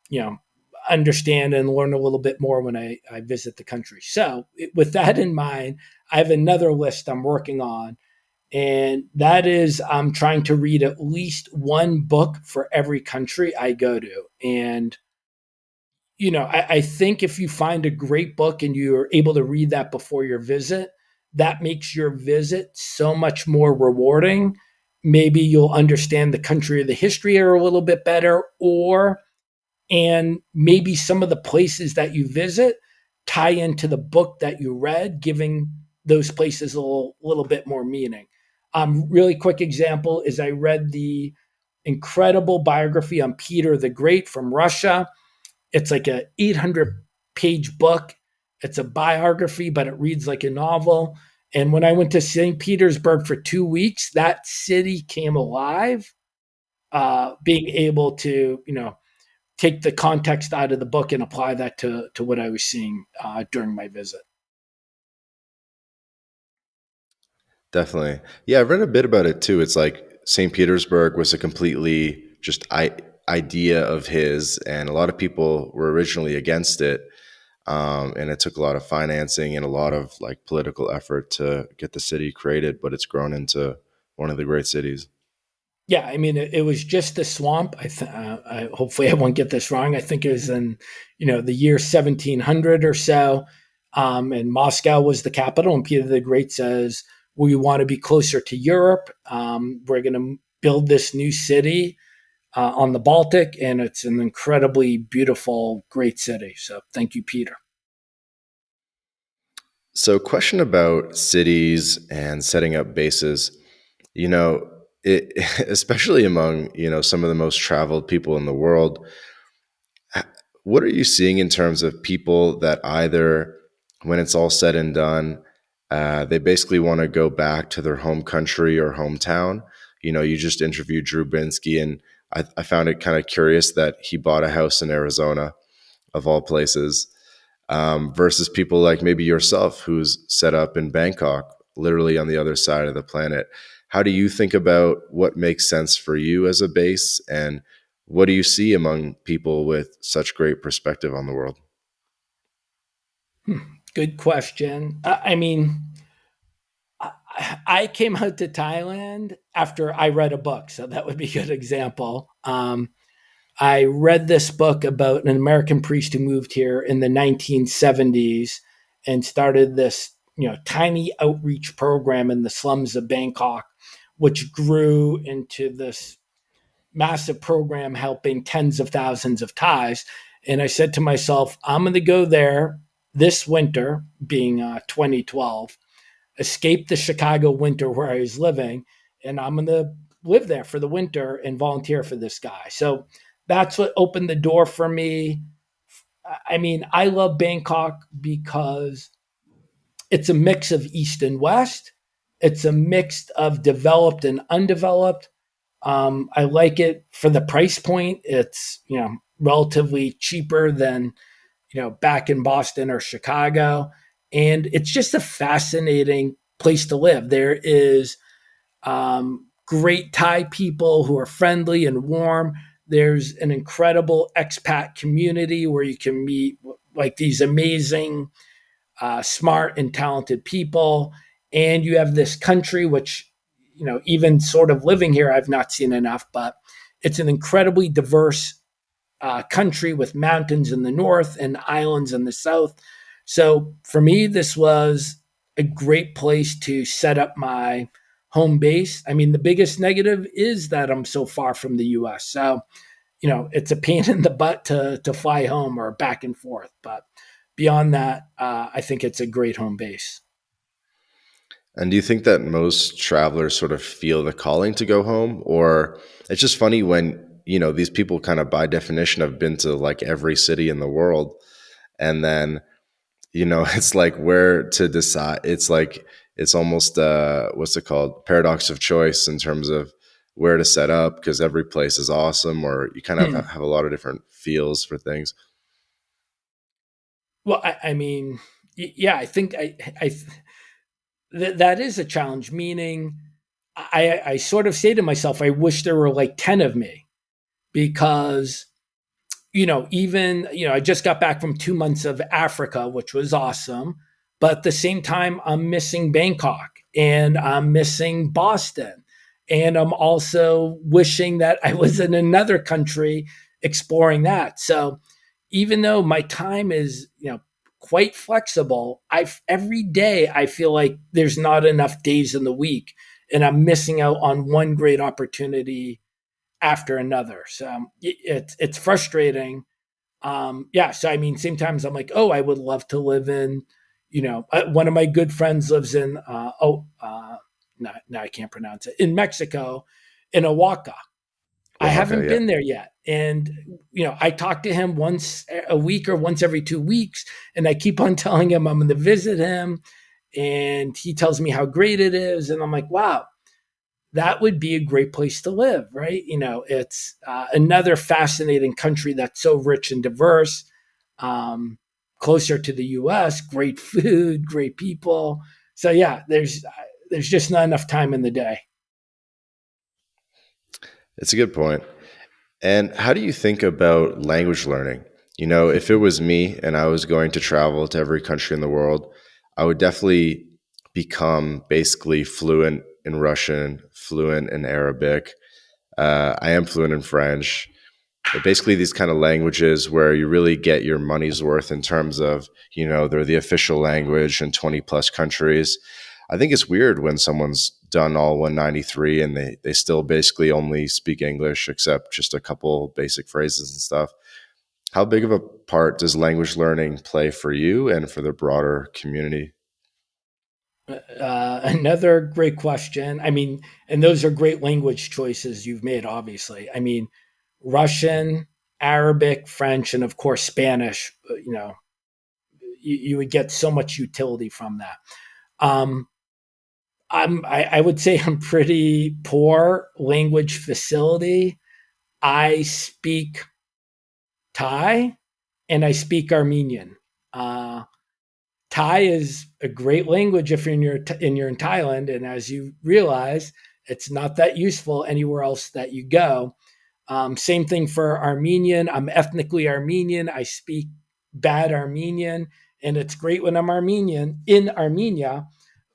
you know, understand and learn a little bit more when I visit the country. So, with that in mind, I have another list I'm working on, and that is I'm trying to read at least one book for every country I go to. And I think if you find a great book and you're able to read that before your visit, that makes your visit so much more rewarding. Maybe you'll understand the country or the history a little bit better, or and maybe some of the places that you visit tie into the book that you read, giving those places a little bit more meaning. Really quick example is I read the incredible biography on Peter the Great from Russia. It's like a 800-page book. It's a biography, but it reads like a novel. And when I went to St. Petersburg for 2 weeks, that city came alive. Being able to, take the context out of the book and apply that to what I was seeing during my visit. Definitely. Yeah, I've read a bit about it too. It's like St. Petersburg was a completely just idea of his, and a lot of people were originally against it. And it took a lot of financing and a lot of like political effort to get the city created, but it's grown into one of the great cities. Yeah, I mean, it was just a swamp. Hopefully I won't get this wrong. I think it was in, the year 1700 or so, and Moscow was the capital. And Peter the Great says, "We want to be closer to Europe. We're going to build this new city on the Baltic, and it's an incredibly beautiful, great city." So, thank you, Peter. So, question about cities and setting up bases. You know, it, especially among, some of the most traveled people in the world, what are you seeing in terms of people that either, when it's all said and done, they basically want to go back to their home country or hometown? You just interviewed Drew Binsky, and I found it kind of curious that he bought a house in Arizona, of all places, versus people like maybe yourself, who's set up in Bangkok, literally on the other side of the planet. How do you think about what makes sense for you as a base, and what do you see among people with such great perspective on the world? Hmm, good question. I mean, I came out to Thailand after I read a book, so that would be a good example. I read this book about an American priest who moved here in the 1970s and started this, tiny outreach program in the slums of Bangkok, which grew into this massive program helping tens of thousands of Thais. And I said to myself, I'm going to go there this winter, being 2012, escape the Chicago winter where I was living, and I'm going to live there for the winter and volunteer for this guy. So that's what opened the door for me. I mean, I love Bangkok because it's a mix of East and West. It's a mix of developed and undeveloped. I like it for the price point. It's relatively cheaper than back in Boston or Chicago. And it's just a fascinating place to live. There is great Thai people who are friendly and warm. There's an incredible expat community where you can meet like these amazing, smart and talented people. And you have this country, which, even sort of living here, I've not seen enough, but it's an incredibly diverse country with mountains in the north and islands in the south. So for me, this was a great place to set up my home base. I mean, the biggest negative is that I'm so far from the US. So, it's a pain in the butt to fly home or back and forth. But beyond that, I think it's a great home base. And do you think that most travelers sort of feel the calling to go home? Or it's just funny when, these people kind of by definition have been to like every city in the world. And then, it's like where to decide. It's like, it's almost, what's it called? Paradox of choice in terms of where to set up because every place is awesome, or you kind of Hmm. have a lot of different feels for things. Well, I mean, yeah, I think that is a challenge. Meaning, I sort of say to myself, I wish there were like 10 of me because even, I just got back from 2 months of Africa, which was awesome. But at the same time, I'm missing Bangkok and I'm missing Boston. And I'm also wishing that I was in another country exploring that. So even though my time is, quite flexible, every day I feel like there's not enough days in the week and I'm missing out on one great opportunity after another. So it's frustrating. Yeah. So I mean, sometimes I'm like, oh, I would love to live in, one of my good friends lives in, no, I can't pronounce it, in Mexico, in Oaxaca. I Oaxaca, haven't yeah. been there yet. And, I talk to him once a week or once every 2 weeks, and I keep on telling him I'm going to visit him. And he tells me how great it is. And I'm like, wow, that would be a great place to live, right? It's another fascinating country that's so rich and diverse, closer to the US, great food, great people. So yeah, there's just not enough time in the day. It's a good point. And how do you think about language learning? If it was me and I was going to travel to every country in the world, I would definitely become basically fluent in Russian, fluent in Arabic. I am fluent in French. But basically, these kind of languages where you really get your money's worth in terms of, they're the official language in 20 plus countries. I think it's weird when someone's done all 193 and they still basically only speak English except just a couple basic phrases and stuff. How big of a part does language learning play for you and for the broader community? Another great question. I mean, and those are great language choices you've made, obviously. I mean, Russian, Arabic, French, and of course, Spanish. You would get so much utility from that. Um, I would say I'm pretty poor language facility. I speak Thai and I speak Armenian. Uh, Thai is a great language if you're in Thailand, and as you realize, it's not that useful anywhere else that you go. Same thing for Armenian. I'm ethnically Armenian. I speak bad Armenian, and it's great when I'm Armenian in Armenia,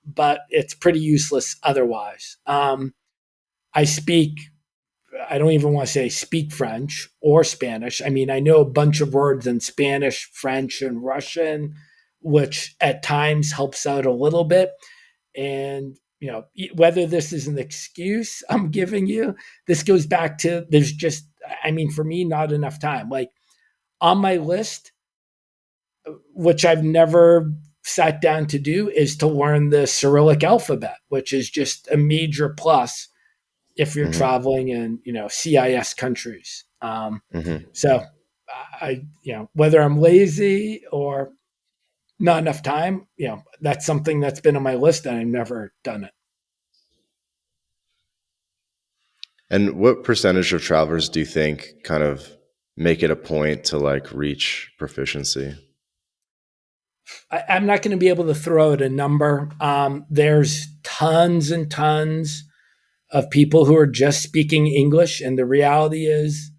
but it's pretty useless otherwise. I speak, I don't even want to say speak French or Spanish. I mean, I know a bunch of words in Spanish, French, and Russian, which at times helps out a little bit. And, whether this is an excuse I'm giving you, this goes back to there's just, I mean, for me, not enough time. Like on my list, which I've never sat down to do, is to learn the Cyrillic alphabet, which is just a major plus if you're Hmm. traveling in CIS countries. Hmm. So whether I'm lazy or not enough time, that's something that's been on my list and I've never done it. And what percentage of travelers do you think kind of make it a point to like reach proficiency? I'm not going to be able to throw out a number. There's tons and tons of people who are just speaking English. And the reality is,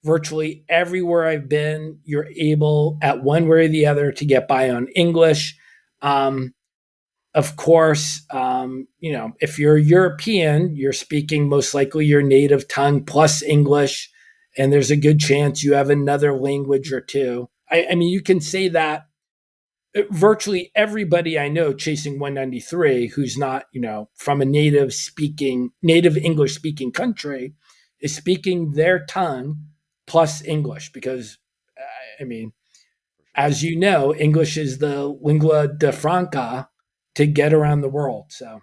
virtually everywhere I've been, you're able at one way or the other to get by on English. Um, of course, if you're European, you're speaking most likely your native tongue plus English, and there's a good chance you have another language or two. I mean, you can say that virtually everybody I know chasing 193 who's not, from a native English speaking country is speaking their tongue plus English because, I mean, as you know, English is the lingua de franca to get around the world. So,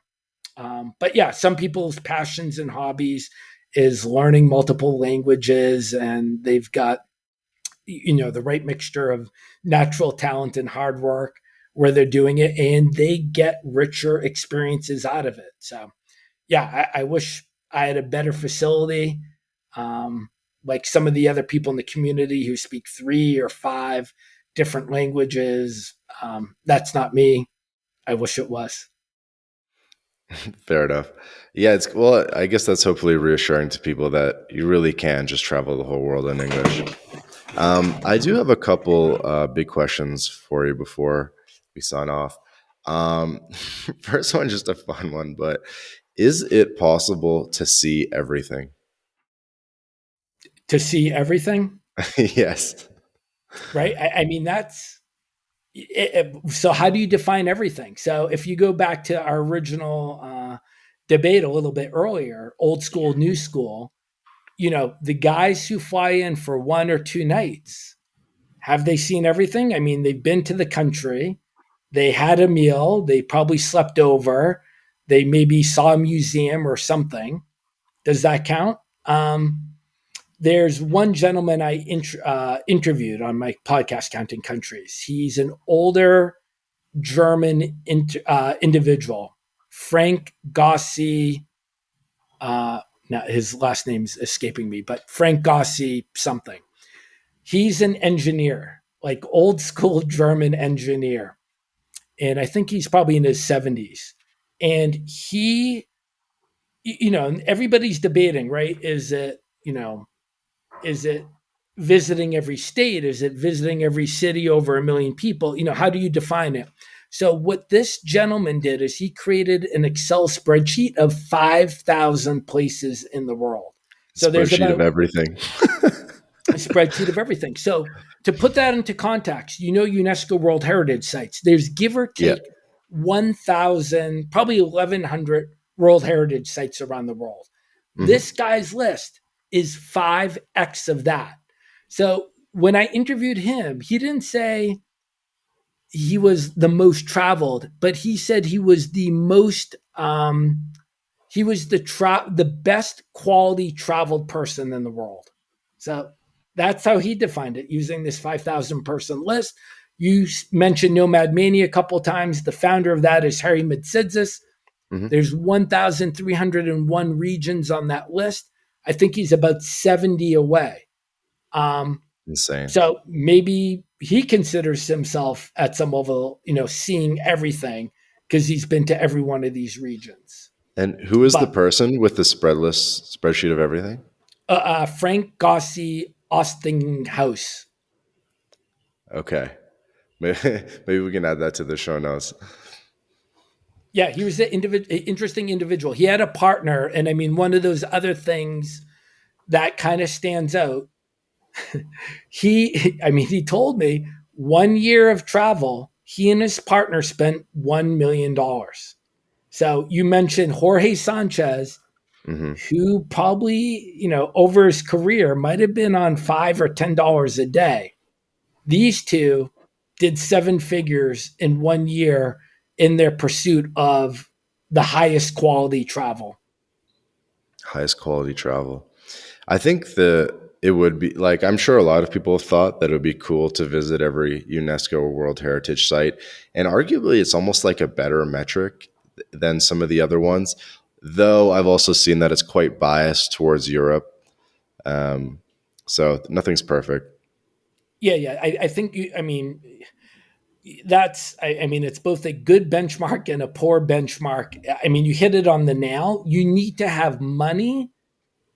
but yeah, some people's passions and hobbies is learning multiple languages, and they've got the right mixture of natural talent and hard work where they're doing it, and they get richer experiences out of it. So, yeah, I wish I had a better facility. Like some of the other people in the community who speak 3 or 5 different languages. That's not me. I wish it was. Fair enough. Yeah, it's well, I guess that's hopefully reassuring to people that you really can just travel the whole world in English. I do have a couple big questions for you before we sign off. Um, First one, just a fun one, but is it possible to see everything? To see everything, Yes. right? I mean, so how do you define everything? So if you go back to our original debate a little bit earlier, old school, new school, the guys who fly in for 1 or 2 nights, have they seen everything? I mean, they've been to the country, they had a meal, they probably slept over, they maybe saw a museum or something. Does that count? There's one gentleman I interviewed on my podcast, Counting Countries. He's an older German individual, Frank Gossi. Now his last name's escaping me, but Frank Gossi something. He's an engineer, like old school German engineer, and I think he's probably in his 70s. And and everybody's debating, right? Is it visiting every state? Is it visiting every city over 1 million people? How do you define it? So what this gentleman did is he created an Excel spreadsheet of 5,000 places in the world. So there's Spreadsheet of about everything. a spreadsheet of everything. So to put that into context, UNESCO World Heritage sites, there's give or Yeah. take 1,000, probably 1,100 World Heritage sites around the world. Hmm. This guy's list is 5x of that. So when I interviewed him, he didn't say he was the most traveled, but he said he was the most he was the best quality traveled person in the world. So that's how he defined it using this 5,000 person list. You mentioned Nomad Mania a couple of times. The founder of that is Harry Mitsidzis. Hmm. There's 1,301 regions on that list. I think he's about 70 away. Um, Insane. so maybe he considers himself at some level, seeing everything because he's been to every one of these regions. And who is the But person with the spreadsheet of everything? Frank Gossi Austinghouse. Okay. Maybe we can add that to the show notes. Yeah, he was an interesting individual. He had a partner, and I mean, one of those other things that kind of stands out. He told me 1 year of travel, he and his partner spent $1 million. So you mentioned Jorge Sanchez, Hmm. who probably, over his career might have been on $5 or $10 a day. These two did 7 figures in 1 year in their pursuit of the highest quality travel. Highest quality travel. I think it would be like I'm sure a lot of people have thought that it would be cool to visit every UNESCO or World Heritage site, and arguably it's almost like a better metric than some of the other ones. Though I've also seen that it's quite biased towards Europe. Um, So nothing's perfect. Yeah. I think I mean, I mean, it's both a good benchmark and a poor benchmark. I mean, you hit it on the nail. You need to have money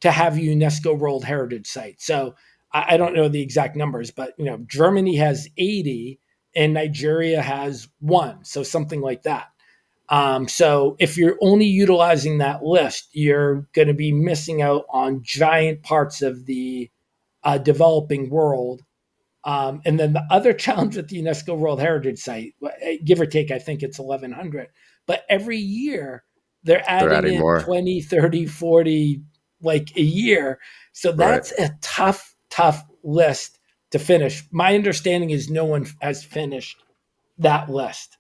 to have UNESCO World Heritage Site. So I don't know the exact numbers, but Germany has 80 and Nigeria has one, so something like that. So if you're only utilizing that list, you're going to be missing out on giant parts of the developing world. And then the other challenge with the UNESCO World Heritage Site, give or take, I think it's 1,100. But every year they're They're adding adding in more. 20, 30, 40, like a year. So Right. that's a tough, tough list to finish. My understanding is no one has finished that list.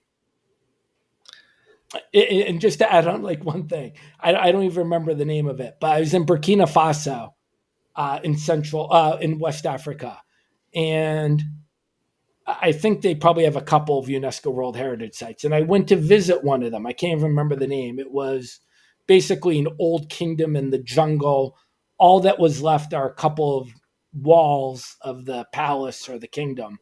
And just to add on, like one thing, I don't even remember the name of it, but I was in Burkina Faso, in West Africa, and I think they probably have a couple of UNESCO World Heritage Sites. And I went to visit one of them. I can't even remember the name. It was basically an old kingdom in the jungle. All that was left are a couple of walls of the palace or the kingdom.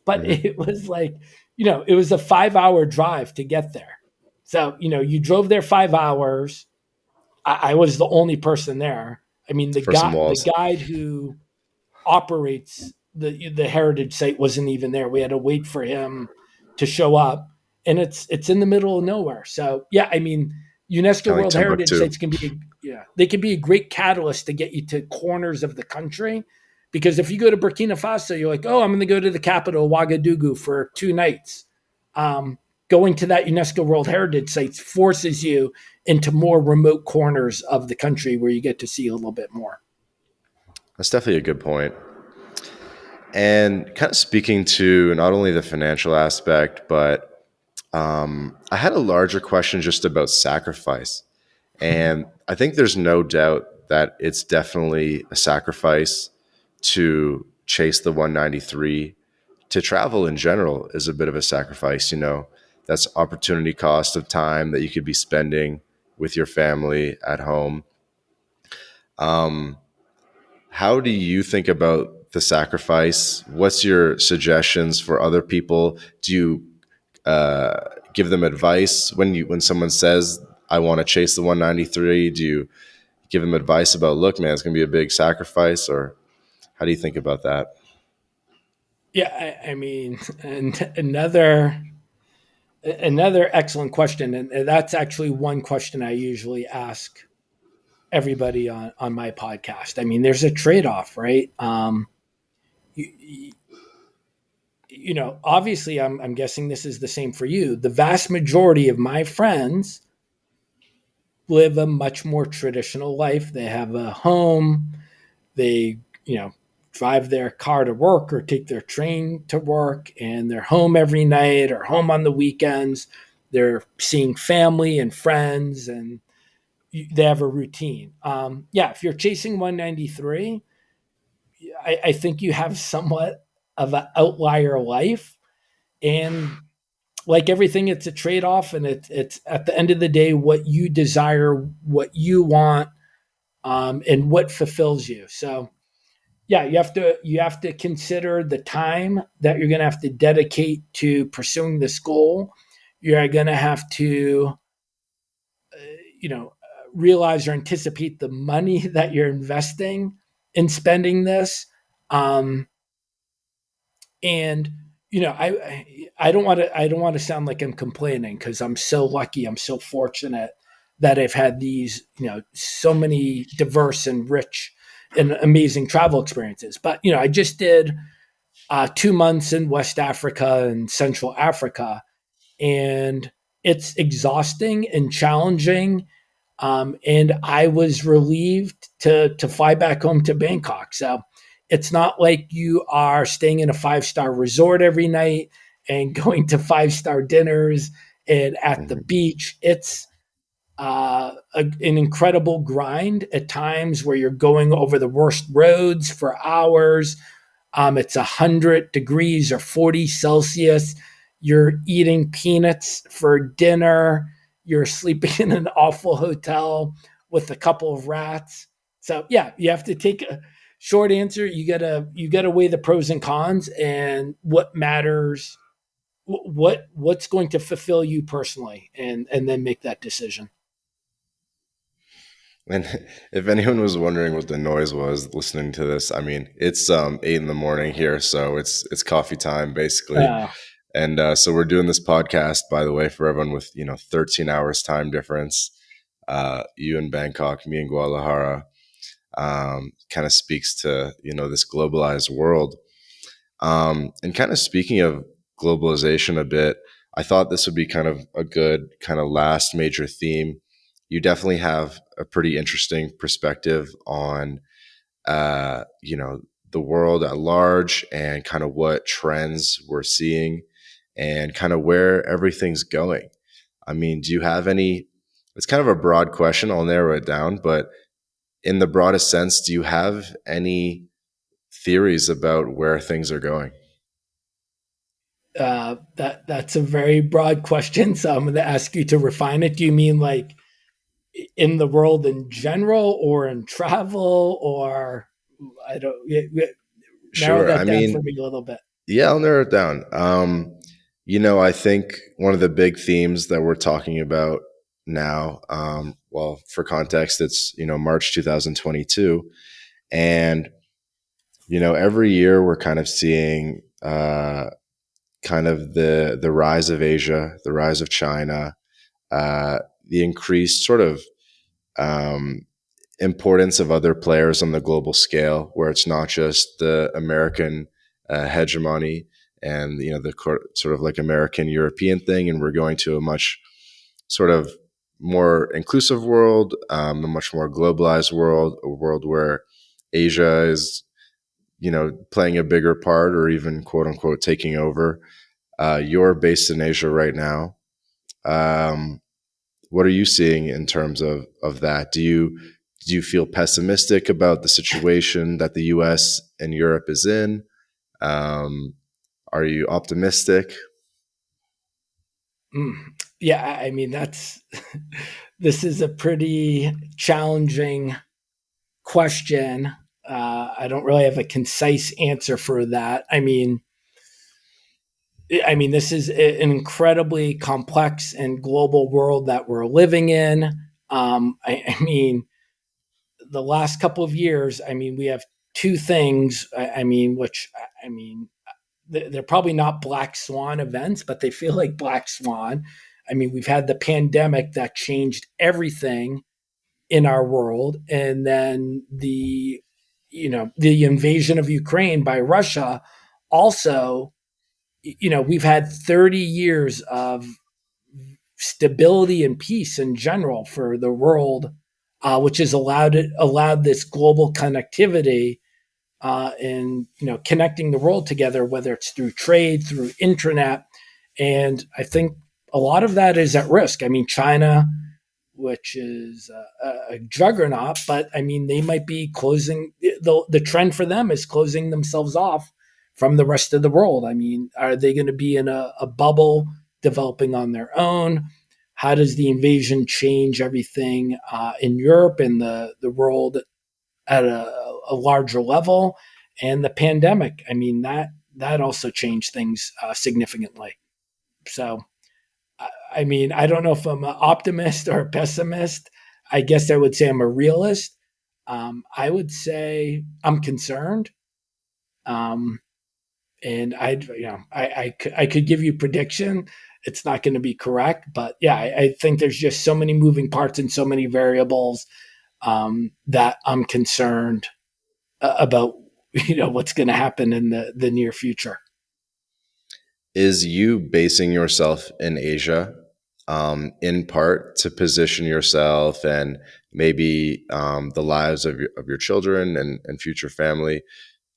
But Hmm. it was like, it was a 5 hour drive to get there. So, you drove there 5 hours. I was the only person there. I mean, For some the walls. guide who operates the heritage site wasn't even there. We had to wait for him to show up, and it's in the middle of nowhere. So yeah, I mean, UNESCO Kind of like World Heritage Timbuktu. sites can be they can be a great catalyst to get you to corners of the country. Because if you go to Burkina Faso, you're like, oh, I'm going to go to the capital Ouagadougou for 2 nights. Um, Going to that UNESCO World Heritage sites forces you into more remote corners of the country where you get to see a little bit more. That's definitely a good point. And kind of speaking to not only the financial aspect, but I had a larger question just about sacrifice. And I think there's no doubt that it's definitely a sacrifice to chase the 193. To travel in general is a bit of a sacrifice. That's opportunity cost of time that you could be spending with your family at home. How do you think about the sacrifice? What's your suggestions for other people? Do you give them advice when someone says, I want to chase the 193? Do you give them advice about, look, man, it's going to be a big sacrifice? Or how do you think about that? Yeah, I mean, and another excellent question, and that's actually one question I usually ask everybody on my podcast. I mean, there's a trade off, right? You, obviously, I'm guessing this is the same for you. The vast majority of my friends live a much more traditional life. They have a home. They, drive their car to work or take their train to work, and they're home every night or home on the weekends. They're seeing family and friends, and they have a routine. Yeah, if you're chasing 193, I think you have somewhat of an outlier life. And like everything, it's a trade off, and it's at the end of the day what you desire, what you want, and what fulfills you. So yeah, you have to consider the time that you're going to have to dedicate to pursuing this goal. You're going to have to realize or anticipate the money that you're investing in spending this. um and I don't want to sound like I'm complaining, because I'm so lucky, I'm so fortunate that I've had these so many diverse and rich and amazing travel experiences. But I just did 2 months in West Africa and Central Africa, and it's exhausting and challenging. And I was relieved to fly back home to Bangkok. So it's not like you are staying in a 5-star resort every night and going to 5-star dinners and at the Mhm. beach. It's an incredible grind at times where you're going over the worst roads for hours. It's 100 degrees or 40 Celsius. You're eating peanuts for dinner. You're sleeping in an awful hotel with a couple of rats. So yeah, you have to take short answer, you gotta weigh the pros and cons and what matters, what's going to fulfill you personally, and then make that decision. And if anyone was wondering what the noise was listening to this, I mean, it's 8 in the morning here, so it's coffee time basically. Uh, And so we're doing this podcast, by the way, for everyone with 13 hours time difference. You in Bangkok, me in Guadalajara. Kind of speaks to this globalized world. And kind of speaking of globalization a bit, I thought this would be kind of a good kind of last major theme. You definitely have a pretty interesting perspective on, the world at large and kind of what trends we're seeing and kind of where everything's going. I mean, do you have any? It's kind of a broad question. I'll narrow it down, but in the broadest sense, do you have any theories about where things are going? that's a very broad question, so I'm going to ask you to refine it. Do you mean like in the world in general, or in travel, or I don't narrow Sure. I that down for mean, me a little bit? yeah, I'll narrow it down. I think one of the big themes that we're talking about now, well, for context, it's, March 2022. And, every year we're kind of seeing kind of the rise of Asia, the rise of China, the increased sort of um, importance of other players on the global scale, where it's not just the American hegemony and the sort of like American European thing, and we're going to a much sort of more inclusive world, a much more globalized world, a world where Asia is playing a bigger part or even quote unquote taking over. You're based in Asia right now. Um, what are you seeing in terms of that? Do you feel pessimistic about the situation that the U.S. and Europe is in? Um, are you optimistic? Mm. Yeah, I mean that's this is a pretty challenging question. I don't really have a concise answer for that. I mean, this is an incredibly complex and global world that we're living in. I mean, the last couple of years, I mean, we have two things. I mean, which I mean, they're probably not black swan events, but they feel like black swan. I mean, we've had the pandemic that changed everything in our world, and then the invasion of Ukraine by Russia also. We've had 30 years of stability and peace in general for the world, which has allowed this global connectivity, and connecting the world together, whether it's through trade, through internet. And I think a lot of that is at risk. I mean, China, which is a juggernaut, but I mean, they might be closing. The trend for them is closing themselves off from the rest of the world. I mean, are they going to be in a bubble developing on their own? How does the invasion change everything in Europe and the world at a larger level? And the pandemic, I mean, that also changed things significantly. So I mean, I don't know if I'm an optimist or a pessimist. I guess I would say I'm a realist. I would say I'm concerned. Um, and I could give you prediction. It's not going to be correct, but yeah, I think there's just so many moving parts and so many variables, that I'm concerned about. What's going to happen in the near future. Is you basing yourself in Asia, in part to position yourself and maybe the lives of your children and future family,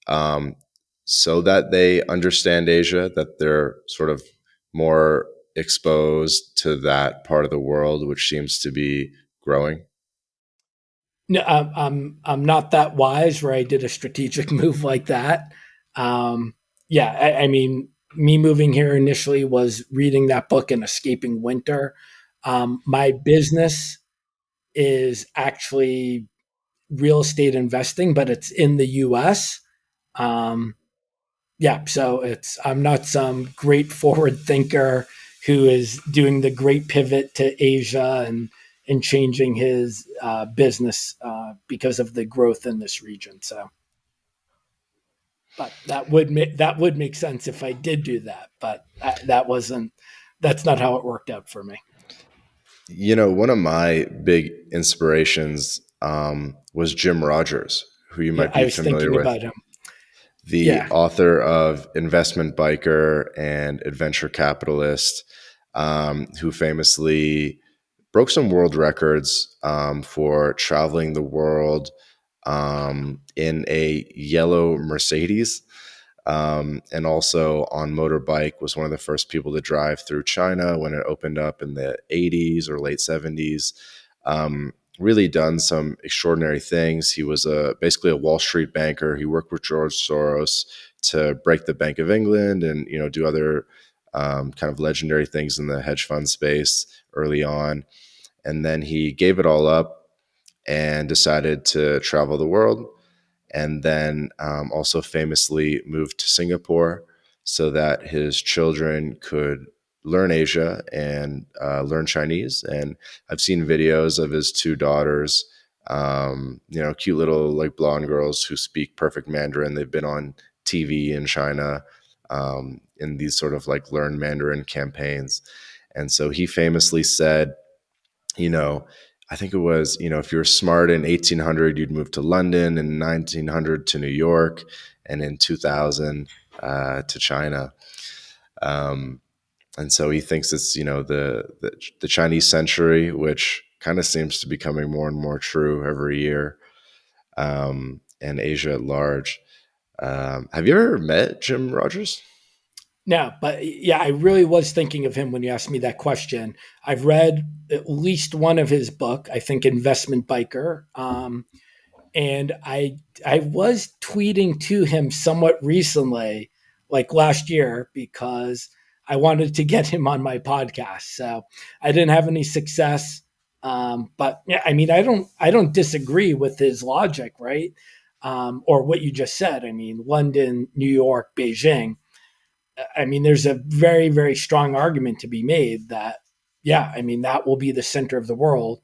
um, so that they understand Asia, that they're sort of more exposed to that part of the world, which seems to be growing? No, I'm not that wise where I did a strategic move like that. Yeah, I mean, me moving here initially was reading that book and escaping winter. My business is actually real estate investing, but it's in the US. Um, yeah, so I'm not some great forward thinker who is doing the great pivot to Asia and changing his business because of the growth in this region. So, but that would make sense if I did do that. But that's not how it worked out for me. One of my big inspirations was Jim Rogers, who you Yeah, might I be was familiar thinking with, about him. the Yeah, author of Investment Biker and Adventure Capitalist, who famously broke some world records for traveling the world in a yellow Mercedes. And also on motorbike, was one of the first people to drive through China when it opened up in the 80s or late 70s. Really done some extraordinary things. He was basically a Wall Street banker. He worked with George Soros to break the Bank of England and do other kind of legendary things in the hedge fund space early on. And then he gave it all up and decided to travel the world, and then also famously moved to Singapore so that his children could learn Asia and learn Chinese. And I've seen videos of his two daughters, cute little like blonde girls who speak perfect Mandarin. They've been on TV in China in these sort of like learn Mandarin campaigns. And so he famously said, you know, I think it was, if you're smart in 1800, you'd move to London, in 1900 to New York, and in 2000 to China. Um, and so he thinks it's, the Chinese century, which kind of seems to be becoming more and more true every year, and Asia at large. Have you ever met Jim Rogers? no, but yeah, I really was thinking of him when you asked me that question. I've read at least one of his book, I think Investment Biker. And I was tweeting to him somewhat recently, like last year, because I wanted to get him on my podcast. So I didn't have any success. But yeah, I mean, I don't disagree with his logic, right? Or what you just said. I mean, London, New York, Beijing. I mean, there's a very, very strong argument to be made that, yeah, I mean, that will be the center of the world.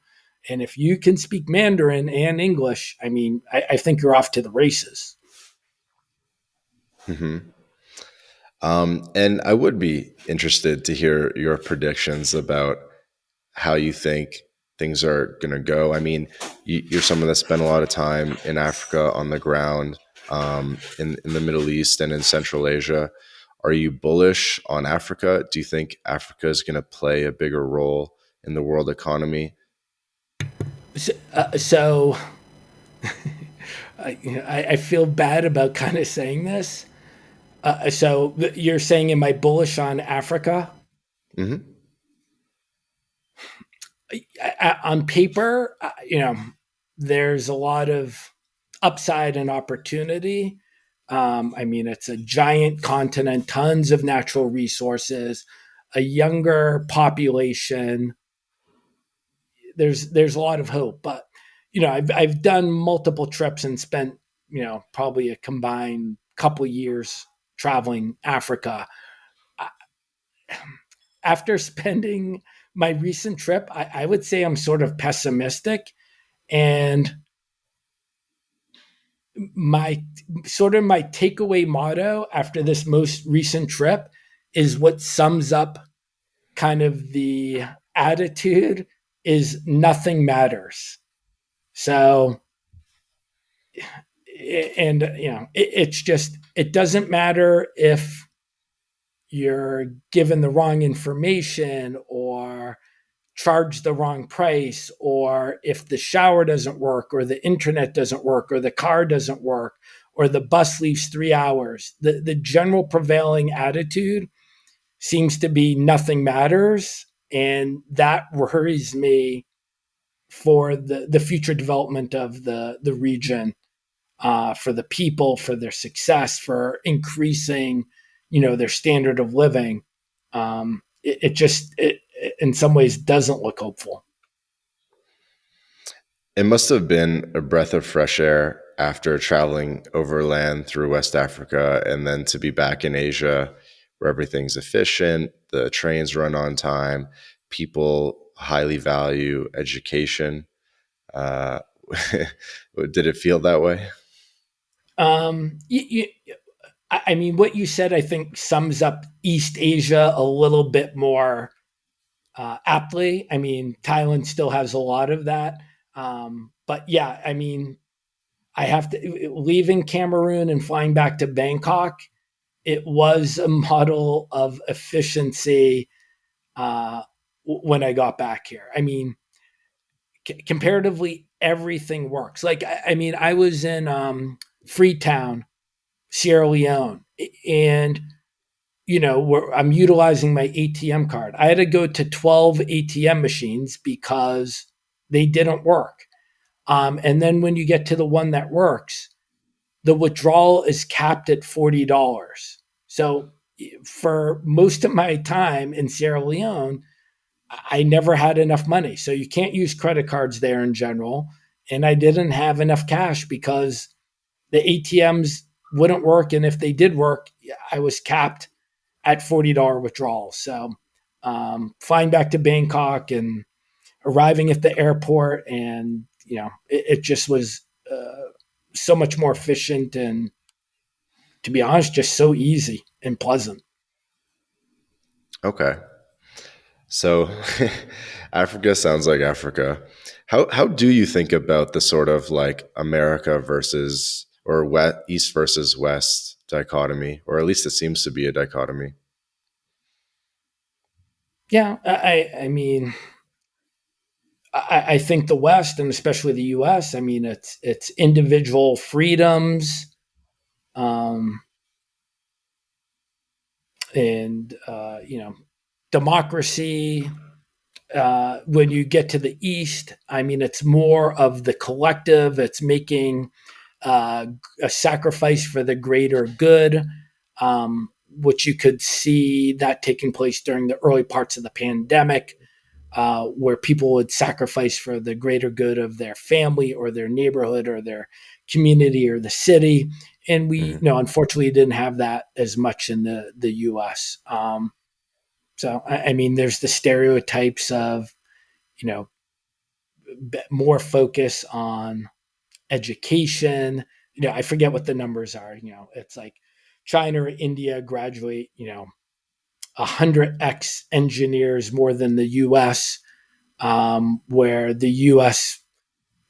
And if you can speak Mandarin and English, I mean, I think you're off to the races. Mm-hmm. And I would be interested to hear your predictions about how you think things are going to go. I mean, you're someone that spent a lot of time in Africa on the ground, in the Middle East and in Central Asia. Are you bullish on Africa? Do you think Africa is going to play a bigger role in the world economy? So I feel bad about kind of saying this. So you're saying, am I bullish on Africa? Hmm. On paper, there's a lot of upside and opportunity. I mean, it's a giant continent, tons of natural resources, a younger population. There's a lot of hope, but I've done multiple trips and spent probably a combined couple years traveling Africa. After spending my recent trip, I would say I'm sort of pessimistic, and my my takeaway motto after this most recent trip is what sums up kind of the attitude is nothing matters. So, and it's just, it doesn't matter if you're given the wrong information or charge the wrong price, or if the shower doesn't work, or the internet doesn't work, or the car doesn't work, or the bus leaves 3 hours. The general prevailing attitude seems to be nothing matters. And that worries me for the future development of the region, for the people, for their success, for increasing, their standard of living. It just, in some ways doesn't look hopeful. It must have been a breath of fresh air after traveling overland through West Africa and then to be back in Asia where everything's efficient, the trains run on time, people highly value education. Uh, did it feel that way? You, I mean, what you said, I think, sums up East Asia a little bit more aptly. I mean, Thailand still has a lot of that. But yeah, I mean, I have to, leaving Cameroon and flying back to Bangkok, it was a model of efficiency when I got back here. I mean, comparatively, everything works. Like, I mean, I was in Freetown, Sierra Leone, and I'm utilizing my ATM card. I had to go to 12 ATM machines because they didn't work. And then when you get to the one that works, the withdrawal is capped at $40. So for most of my time in Sierra Leone, I never had enough money. So you can't use credit cards there in general. And I didn't have enough cash because the ATMs wouldn't work. And if they did work, I was capped at $40 withdrawals. So flying back to Bangkok and arriving at the airport, and it just was so much more efficient and, to be honest, just so easy and pleasant. Okay. So Africa sounds like Africa. How do you think about the sort of like America versus or west, East versus West dichotomy, or at least it seems to be a dichotomy? Yeah, I mean, I think the West, and especially the U.S., I mean, it's individual freedoms, um, and democracy. When you get to the East, I mean, it's more of the collective. It's making a sacrifice for the greater good, which you could see that taking place during the early parts of the pandemic, where people would sacrifice for the greater good of their family or their neighborhood or their community or the city. And we, Mhm. unfortunately, didn't have that as much in the U.S. So, I mean, there's the stereotypes of, you know, more focus on education. I forget what the numbers are. It's like China or India graduate, 100x engineers more than the U.S., where the U.S.,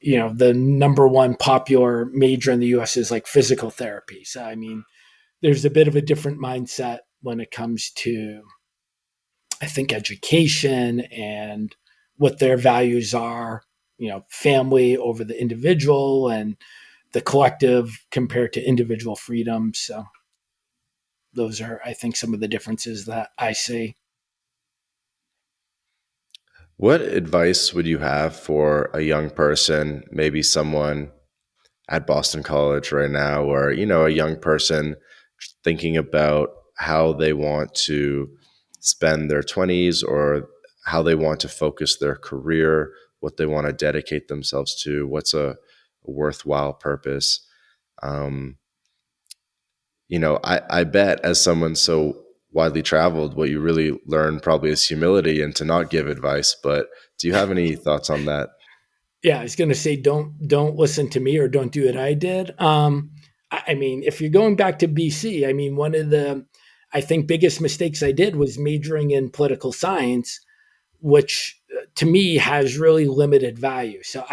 the number one popular major in the U.S. is like physical therapy. So, I mean, there's a bit of a different mindset when it comes to, I think, education and what their values are, family over the individual and the collective compared to individual freedom. So those are, I think, some of the differences that I see. What advice would you have for a young person, maybe someone at Boston College right now, or a young person thinking about how they want to spend their 20s or how they want to focus their career, what they want to dedicate themselves to, what's a worthwhile purpose? Um, I bet as someone so widely traveled, what you really learn probably is humility and to not give advice. But do you have any thoughts on that? Yeah, I was going to say, don't listen to me or don't do what I did. I mean, if you're going back to BC, I mean, one of the, I think, biggest mistakes I did was majoring in political science, which to me has really limited value. So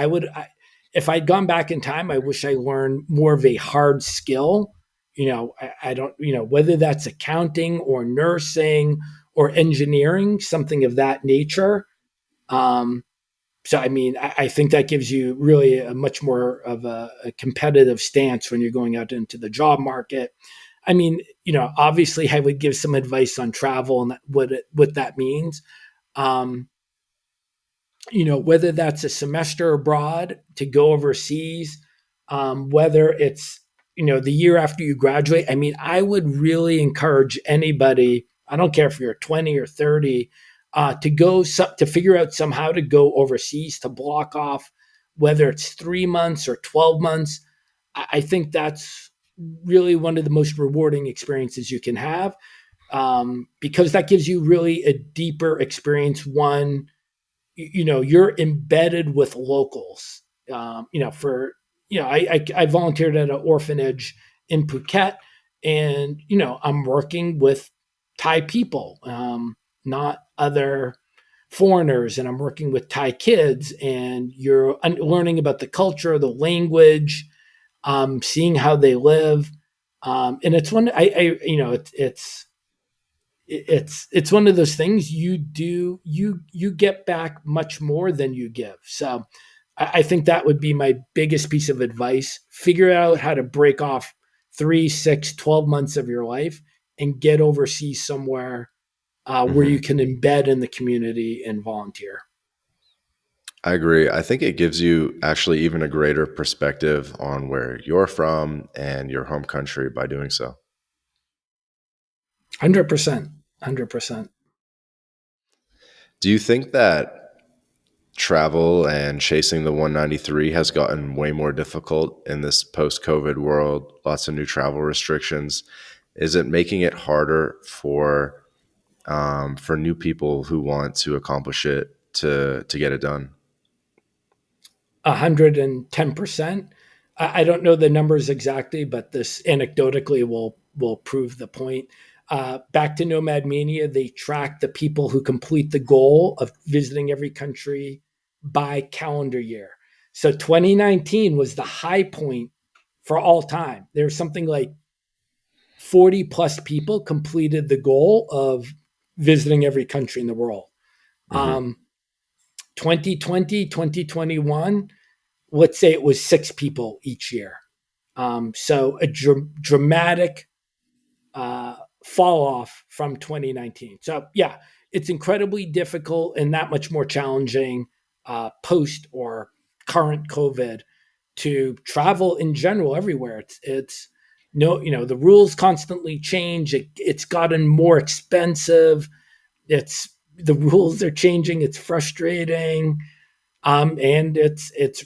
if I'd gone back in time, I wish I learned more of a hard skill. I don't, whether that's accounting or nursing or engineering, something of that nature. Um, so, I mean, I think that gives you really a much more of a competitive stance when you're going out into the job market. I mean, obviously, I would give some advice on travel and what that means. Um, whether that's a semester abroad to go overseas, whether it's, the year after you graduate. I mean, I would really encourage anybody, I don't care if you're 20 or 30, to figure out somehow to go overseas, to block off whether it's 3 months or 12 months. I think that's really one of the most rewarding experiences you can have, because that gives you really a deeper experience. One, you're embedded with locals. I volunteered at an orphanage in Phuket, and I'm working with Thai people, not other foreigners, and I'm working with Thai kids, and you're learning about the culture, the language, seeing how they live, and it's one I it's one of those things you get back much more than you give. So I think that would be my biggest piece of advice. Figure out how to break off 3, 6, 12 months of your life and get overseas somewhere, where Hmm. you can embed in the community and volunteer. I agree. I think it gives you actually even a greater perspective on where you're from and your home country by doing so. 100%. 100%. Do you think that travel and chasing the 193 has gotten way more difficult in this post COVID world? Lots of new travel restrictions. Is it making it harder for new people who want to accomplish it to get it done? 110%. I don't know the numbers exactly, but this anecdotally will prove the point. Back to Nomad Mania, they track the people who complete the goal of visiting every country by calendar year. So 2019 was the high point for all time. There's something like 40 plus people completed the goal of visiting every country in the world. Hmm. Um, 2020, 2021, let's say it was 6 people each year. So a dramatic fall off from 2019. So yeah, it's incredibly difficult and that much more challenging, post or current COVID, to travel in general everywhere. It's no, the rules constantly change. It's gotten more expensive. It's The rules are changing. It's frustrating, and it's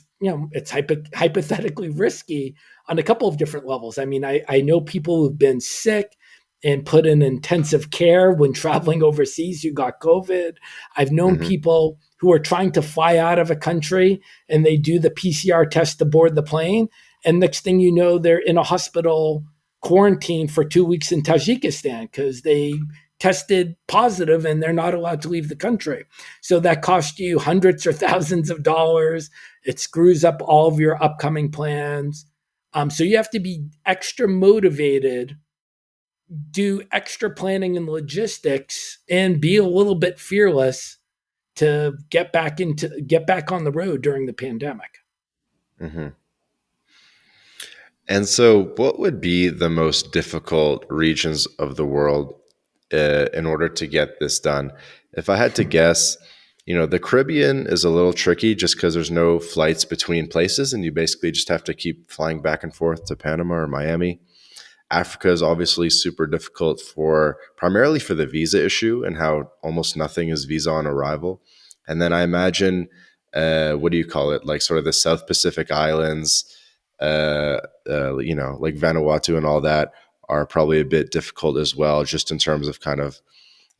hypothetically risky on a couple of different levels. I mean, I know people who've been sick and put in intensive care when traveling overseas who got COVID. I've known Hmm. people who are trying to fly out of a country and they do the PCR test to board the plane, and next thing you know, they're in a hospital quarantine for 2 weeks in Tajikistan because they tested positive and they're not allowed to leave the country. So that costs you hundreds or thousands of dollars. It screws up all of your upcoming plans. So you have to be extra motivated, do extra planning and logistics, and be a little bit fearless to get back on the road during the pandemic. Hmm. And so, what would be the most difficult regions of the world in order to get this done? If I had to guess, the Caribbean is a little tricky just because there's no flights between places, and you basically just have to keep flying back and forth to Panama or Miami. Africa is obviously super difficult for primarily for the visa issue and how almost nothing is visa on arrival. And then I imagine, what do you call it? Like sort of the South Pacific Islands, like Vanuatu and all that are probably a bit difficult as well, just in terms of kind of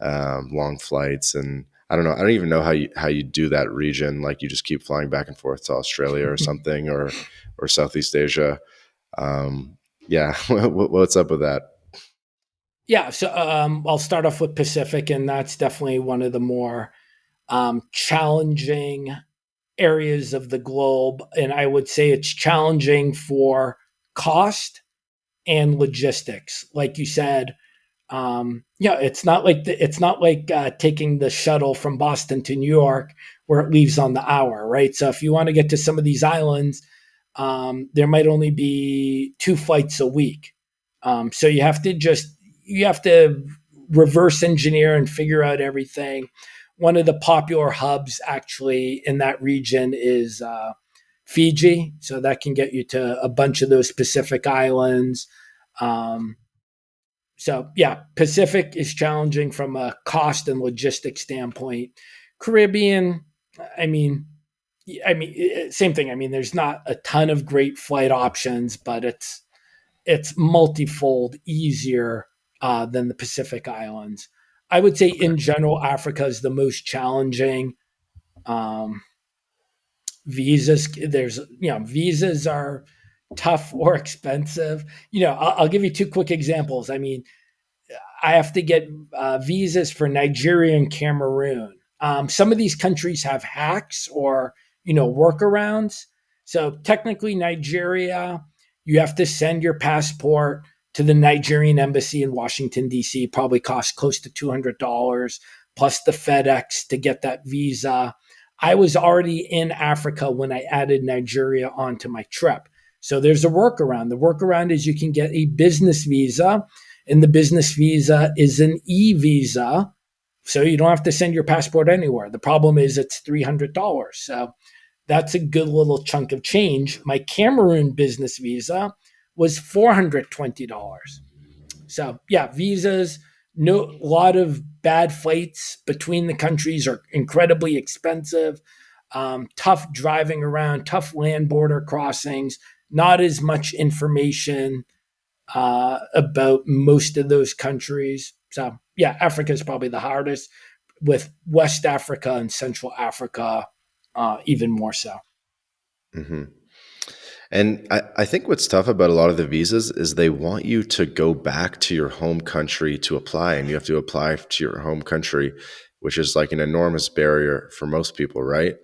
long flights. And I don't know. I don't even know how you do that region. Like you just keep flying back and forth to Australia or something, or Southeast Asia. Um, yeah, what's up with that? Yeah, so I'll start off with Pacific, and that's definitely one of the more challenging areas of the globe. And I would say it's challenging for cost and logistics. Like you said, it's not like taking the shuttle from Boston to New York where it leaves on the hour, right? So if you want to get to some of these islands, there might only be 2 flights a week. So you have to reverse engineer and figure out everything. One of the popular hubs actually in that region is Fiji, so that can get you to a bunch of those Pacific islands. Um, so yeah, Pacific is challenging from a cost and logistics standpoint. Caribbean, I mean, I mean, same thing. I mean, there's not a ton of great flight options, but it's multifold easier than the Pacific Islands. I would say Okay. in general, Africa is the most challenging. Um, Visas, visas are tough or expensive. I'll give you two quick examples. I mean, I have to get visas for Nigeria and Cameroon. Some of these countries have hacks or workarounds. So technically, Nigeria, you have to send your passport to the Nigerian embassy in Washington D.C. Probably costs close to $200 plus the FedEx to get that visa. I was already in Africa when I added Nigeria onto my trip. So there's a workaround. The workaround is you can get a business visa, and the business visa is an e-visa, so you don't have to send your passport anywhere. The problem is it's $300. So that's a good little chunk of change. My Cameroon business visa was $420. So yeah, visas, no, a lot of bad flights between the countries are incredibly expensive. Tough driving around, tough land border crossings, not as much information about most of those countries. So yeah, Africa is probably the hardest, with West Africa and Central Africa even more so. Hmm. And I think what's tough about a lot of the visas is they want you to go back to your home country to apply, and you have to apply to your home country, which is like an enormous barrier for most people, right?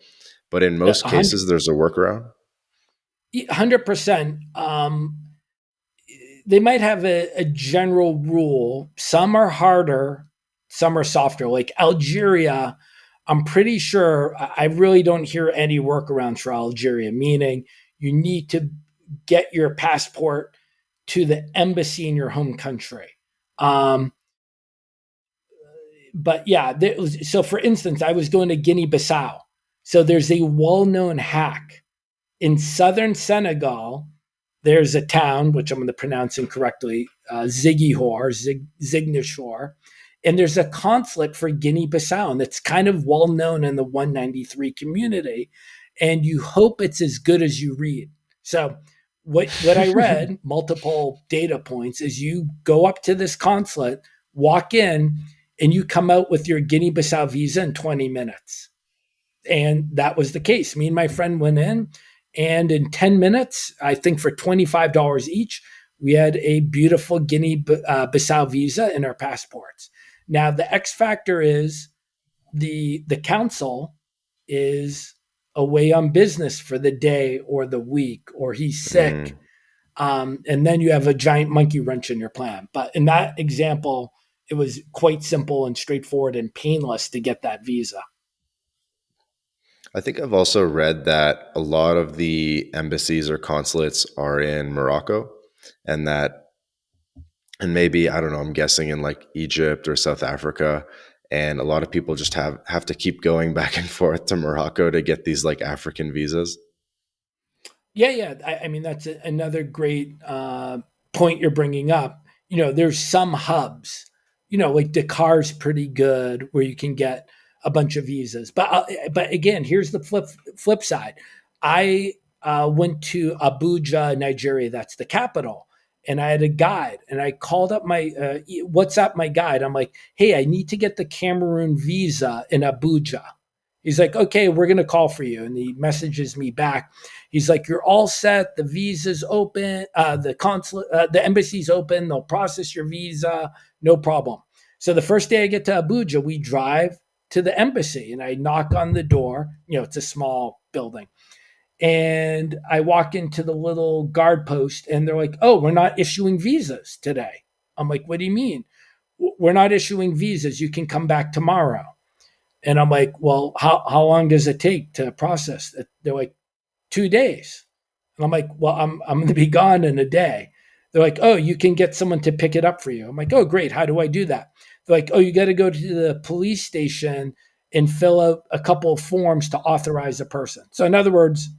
But in most cases, there's a workaround. 100%. They might have a general rule. Some are harder, some are softer. Like Algeria, I'm pretty sure I really don't hear any workarounds for Algeria, meaning you need to get your passport to the embassy in your home country. Um, but yeah, so for instance, I was going to Guinea Bissau. So there's a well known hack in southern Senegal. There's a town, which I'm going to pronounce incorrectly, Ziguinchor, and there's a consulate for Guinea-Bissau, and it's kind of well known in the 193 community, and you hope it's as good as you read. So what I read, multiple data points, is you go up to this consulate, walk in, and you come out with your Guinea-Bissau visa in 20 minutes. And that was the case. Me and my friend went in, and in 10 minutes, I think for $25 each, we had a beautiful Guinea Bissau visa in our passports. Now, the X factor is the council is away on business for the day or the week, or he's sick. Mm. And then you have a giant monkey wrench in your plan. But in that example, it was quite simple and straightforward and painless to get that visa. I think I've also read that a lot of the embassies or consulates are in Morocco, and that, and maybe, I don't know, I'm guessing in like Egypt or South Africa. And a lot of people just have to keep going back and forth to Morocco to get these like African visas. Yeah, yeah. I mean, that's another great point you're bringing up. There's some hubs, like Dakar's pretty good where you can get a bunch of visas. But again, here's the flip side. I went to Abuja, Nigeria. That's the capital. And I had a guide, and I called up my WhatsApp my guide. I'm like, hey, I need to get the Cameroon visa in Abuja. He's like, okay, we're going to call for you. And he messages me back. He's like, you're all set. The visa's open. The consulate, the embassy's open. They'll process your visa. No problem. So the first day I get to Abuja, we drive to the embassy and I knock on the door. It's a small building. And I walk into the little guard post and they're like, oh, we're not issuing visas today. I'm like, what do you mean? We're not issuing visas. You can come back tomorrow. And I'm like, well, how long does it take to process it? They're like, 2 days. And I'm like, well, I'm going to be gone in a day. They're like, oh, you can get someone to pick it up for you. I'm like, oh, great. How do I do that? They're like, oh, you got to go to the police station and fill out a couple of forms to authorize a person. So in other words,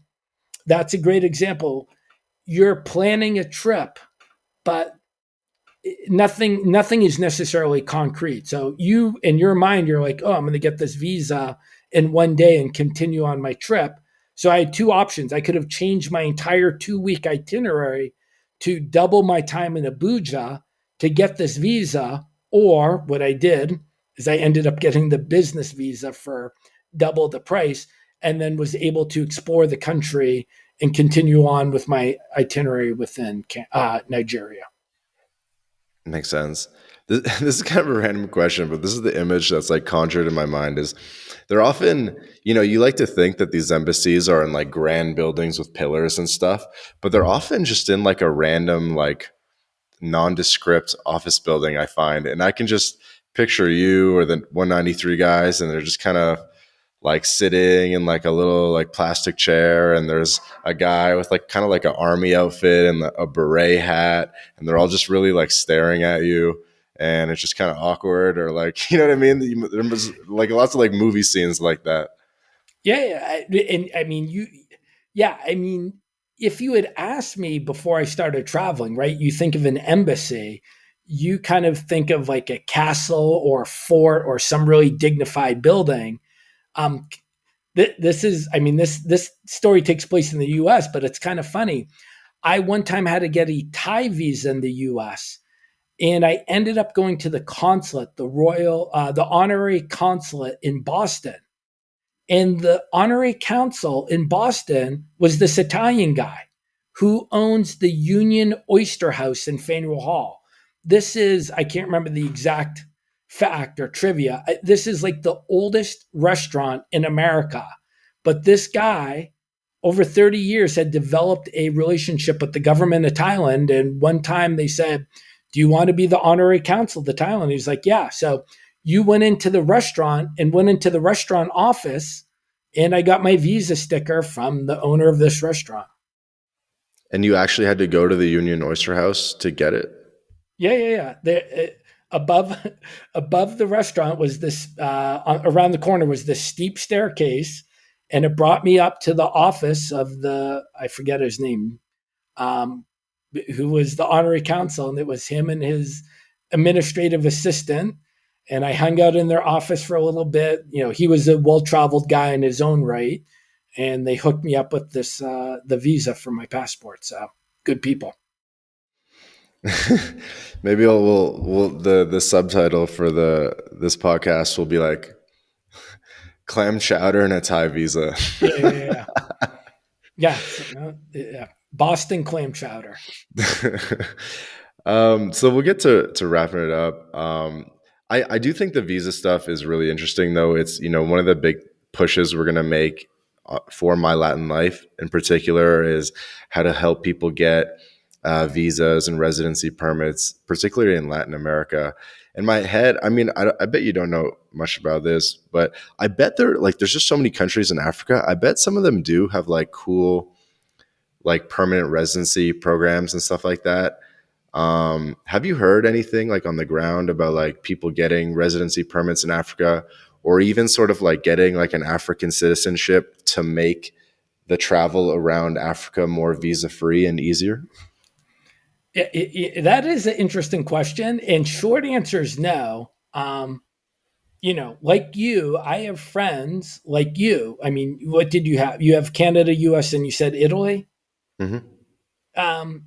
that's a great example. You're planning a trip, but nothing is necessarily concrete. So you, in your mind, you're like, oh, I'm going to get this visa in one day and continue on my trip. So I had two options. I could have changed my entire 2 week itinerary to double my time in Abuja to get this visa. Or what I did is I ended up getting the business visa for double the price and then was able to explore the country and continue on with my itinerary within Nigeria. Makes sense. This is kind of a random question, but this is the image that's like conjured in my mind is they're often, you like to think that these embassies are in like grand buildings with pillars and stuff, but they're often just in like a random, like nondescript office building, I find. And I can just picture you or the 193 guys, and they're just kind of like sitting in like a little like plastic chair, and there's a guy with like kind of like an army outfit and a beret hat, and they're all just really like staring at you, and it's just kind of awkward, or like you know what I mean, there was like lots of like movie scenes like that. And I mean, I mean, if you had asked me before I started traveling, right, you think of an embassy, you kind of think of like a castle or a fort or some really dignified building. Um, this is, I mean, this story takes place in the U.S., but it's kind of funny. I one time had to get a Thai visa in the U.S. and I ended up going to the consulate, the honorary consulate in Boston, and the honorary counsel in Boston was this Italian guy who owns the Union Oyster House in Faneuil Hall. This is, I can't remember the exact fact or trivia. This is like the oldest restaurant in America. But this guy, over 30 years, had developed a relationship with the government of Thailand. And one time they said, "Do you want to be the honorary counsel of the Thailand?" He's like, "Yeah." So you went into the restaurant and went into the restaurant office, and I got my visa sticker from the owner of this restaurant. And you actually had to go to the Union Oyster House to get it? Yeah. Above above the restaurant was this around the corner was this steep staircase, and it brought me up to the office of the, I forget his name, um, who was the honorary counsel, and it was him and his administrative assistant. And I hung out in their office for a little bit. He was a well-traveled guy in his own right, and they hooked me up with this the visa for my passport. So good people. Maybe we'll the subtitle for this podcast will be like clam chowder and a Thai visa. Yeah. Yeah. Boston clam chowder. So we'll get to wrapping it up. I do think the visa stuff is really interesting, though. It's one of the big pushes we're gonna make for My Latin Life in particular is how to help people get visas and residency permits, particularly in Latin America. In my head, I mean, I bet you don't know much about this, but I bet there's just so many countries in Africa. I bet some of them do have like cool, like permanent residency programs and stuff like that. Have you heard anything like on the ground about like people getting residency permits in Africa, or even sort of like getting like an African citizenship to make the travel around Africa more visa free and easier? That is an interesting question, and short answer is no. Like you, I have friends like you. I mean, what did you have? You have Canada, US, and you said Italy. Mm-hmm. Um,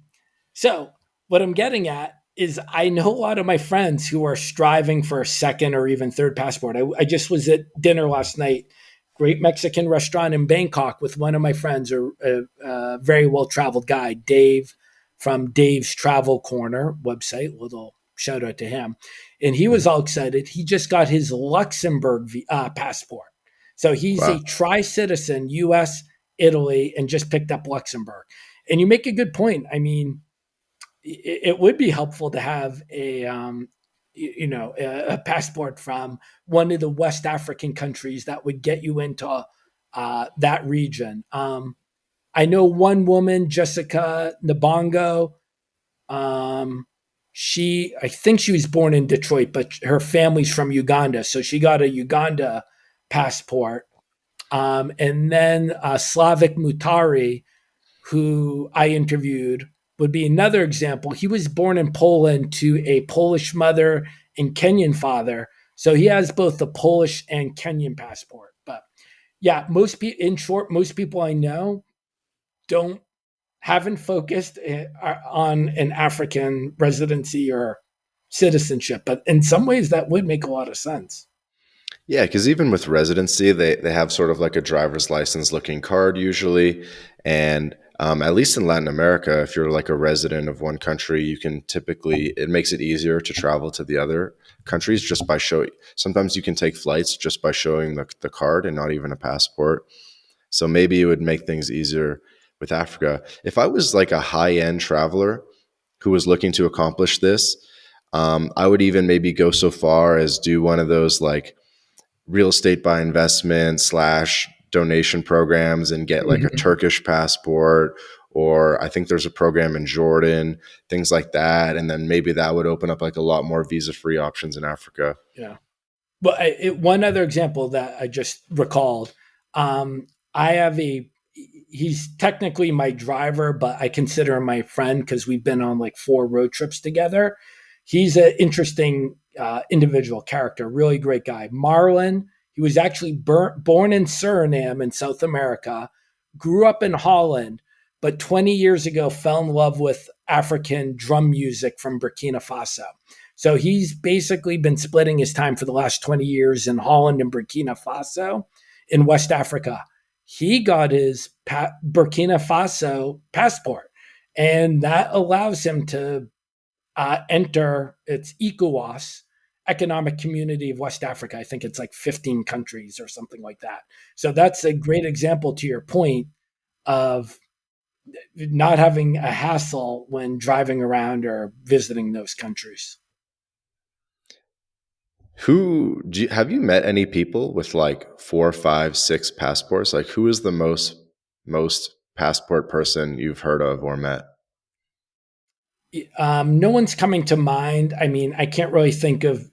so what I'm getting at is I know a lot of my friends who are striving for a second or even third passport. I just was at dinner last night, great Mexican restaurant in Bangkok with one of my friends, a very well-traveled guy, Dave from Dave's Travel Corner website, little shout out to him. And he was all excited. He just got his Luxembourg passport. So he's Wow. a tri-citizen, US, Italy, and just picked up Luxembourg. And you make a good point. I mean, it would be helpful to have a passport from one of the West African countries that would get you into that region. I know one woman, Jessica Nabongo. I think she was born in Detroit, but her family's from Uganda, so she got a Uganda passport. And then Slavik Mutari, who I interviewed, would be another example. He was born in Poland to a Polish mother and Kenyan father. So he has both the Polish and Kenyan passport. But Yeah, in short, most people I know don't haven't focused on an African residency or citizenship, but in some ways that would make a lot of sense. Yeah, because even with residency, they have sort of like a driver's license looking card usually. And at least in Latin America, if you're like a resident of one country, you can typically, it makes it easier to travel to the other countries just by showing. Sometimes you can take flights just by showing the card and not even a passport. So maybe it would make things easier with Africa. If I was like a high end traveler who was looking to accomplish this, I would even maybe go so far as do one of those like real estate by investment slash donation programs and get like a Mhm. Turkish passport, or I think there's a program in Jordan, things like that. And then maybe that would open up like a lot more visa free options in Africa. Yeah. Well, one other example that I just recalled, um, I have a. He's technically my driver, but I consider him my friend because we've been on like 4 road trips together. He's an interesting individual character, really great guy. Marlon, he was actually born in Suriname in South America, grew up in Holland, but 20 years ago fell in love with African drum music from Burkina Faso. So he's basically been splitting his time for the last 20 years in Holland and Burkina Faso in West Africa. He got his Burkina Faso passport, and that allows him to enter its ECOWAS, Economic Community of West Africa. I think it's like 15 countries or something like that. So that's a great example to your point of not having a hassle when driving around or visiting those countries. Have you met any people with like four, five, six passports? Like who is the most passport person you've heard of or met? No one's coming to mind. I mean, I can't really think of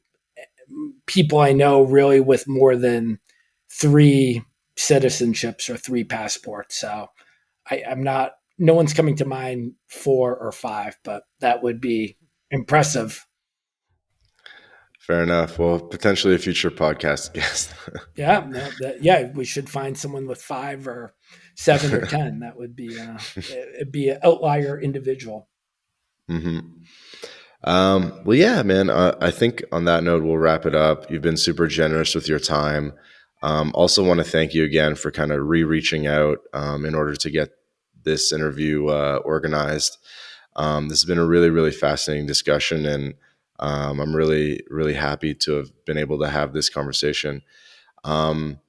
people I know really with more than 3 citizenships or 3 passports. So I'm not, no one's coming to mind 4 or 5, but that would be impressive. Fair enough. Well, potentially a future podcast guest. Yeah, no, yeah, we should find someone with 5 or 7 or 10. That would be, it'd be an outlier individual. hmm well, yeah, man. I think on that note, we'll wrap it up. You've been super generous with your time. Also, want to thank you again for kind of reaching out in order to get this interview organized. This has been a really, really fascinating discussion, and I'm really, really happy to have been able to have this conversation. Um,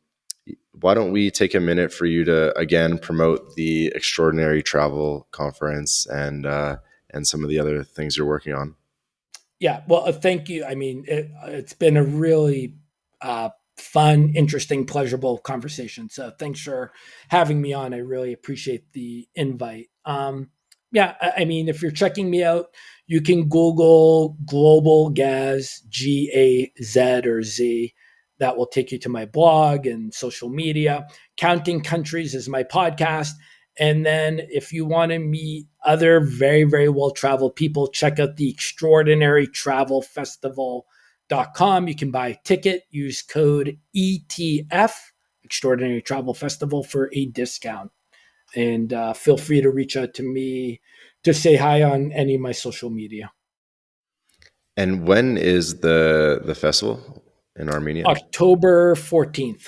why don't we take a minute for you to again promote the Extraordinary Travel Conference and some of the other things you're working on? Yeah, well, thank you. I mean, it's been a really fun, interesting, pleasurable conversation. So thanks for having me on. I really appreciate the invite. Yeah, I mean, if you're checking me out, you can Google Global Gaz, GAZ or Z. That will take you to my blog and social media. Counting Countries is my podcast. And then if you want to meet other very, very well traveled people, check out the Extraordinary Travel Festival.com. You can buy a ticket, use code ETF, Extraordinary Travel Festival, for a discount. And feel free to reach out to me to say hi on any of my social media. And when is the festival in Armenia? October 14th.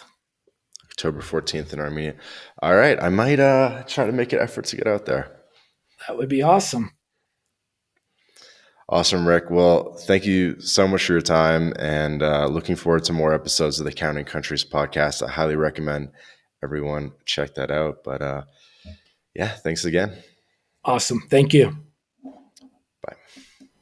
October 14th in Armenia. All right, I might try to make an effort to get out there. That would be awesome. Awesome, Rick. Well, thank you so much for your time, and looking forward to more episodes of the Counting Countries podcast. I highly recommend everyone check that out. But yeah, thanks again. Awesome. Thank you. Bye.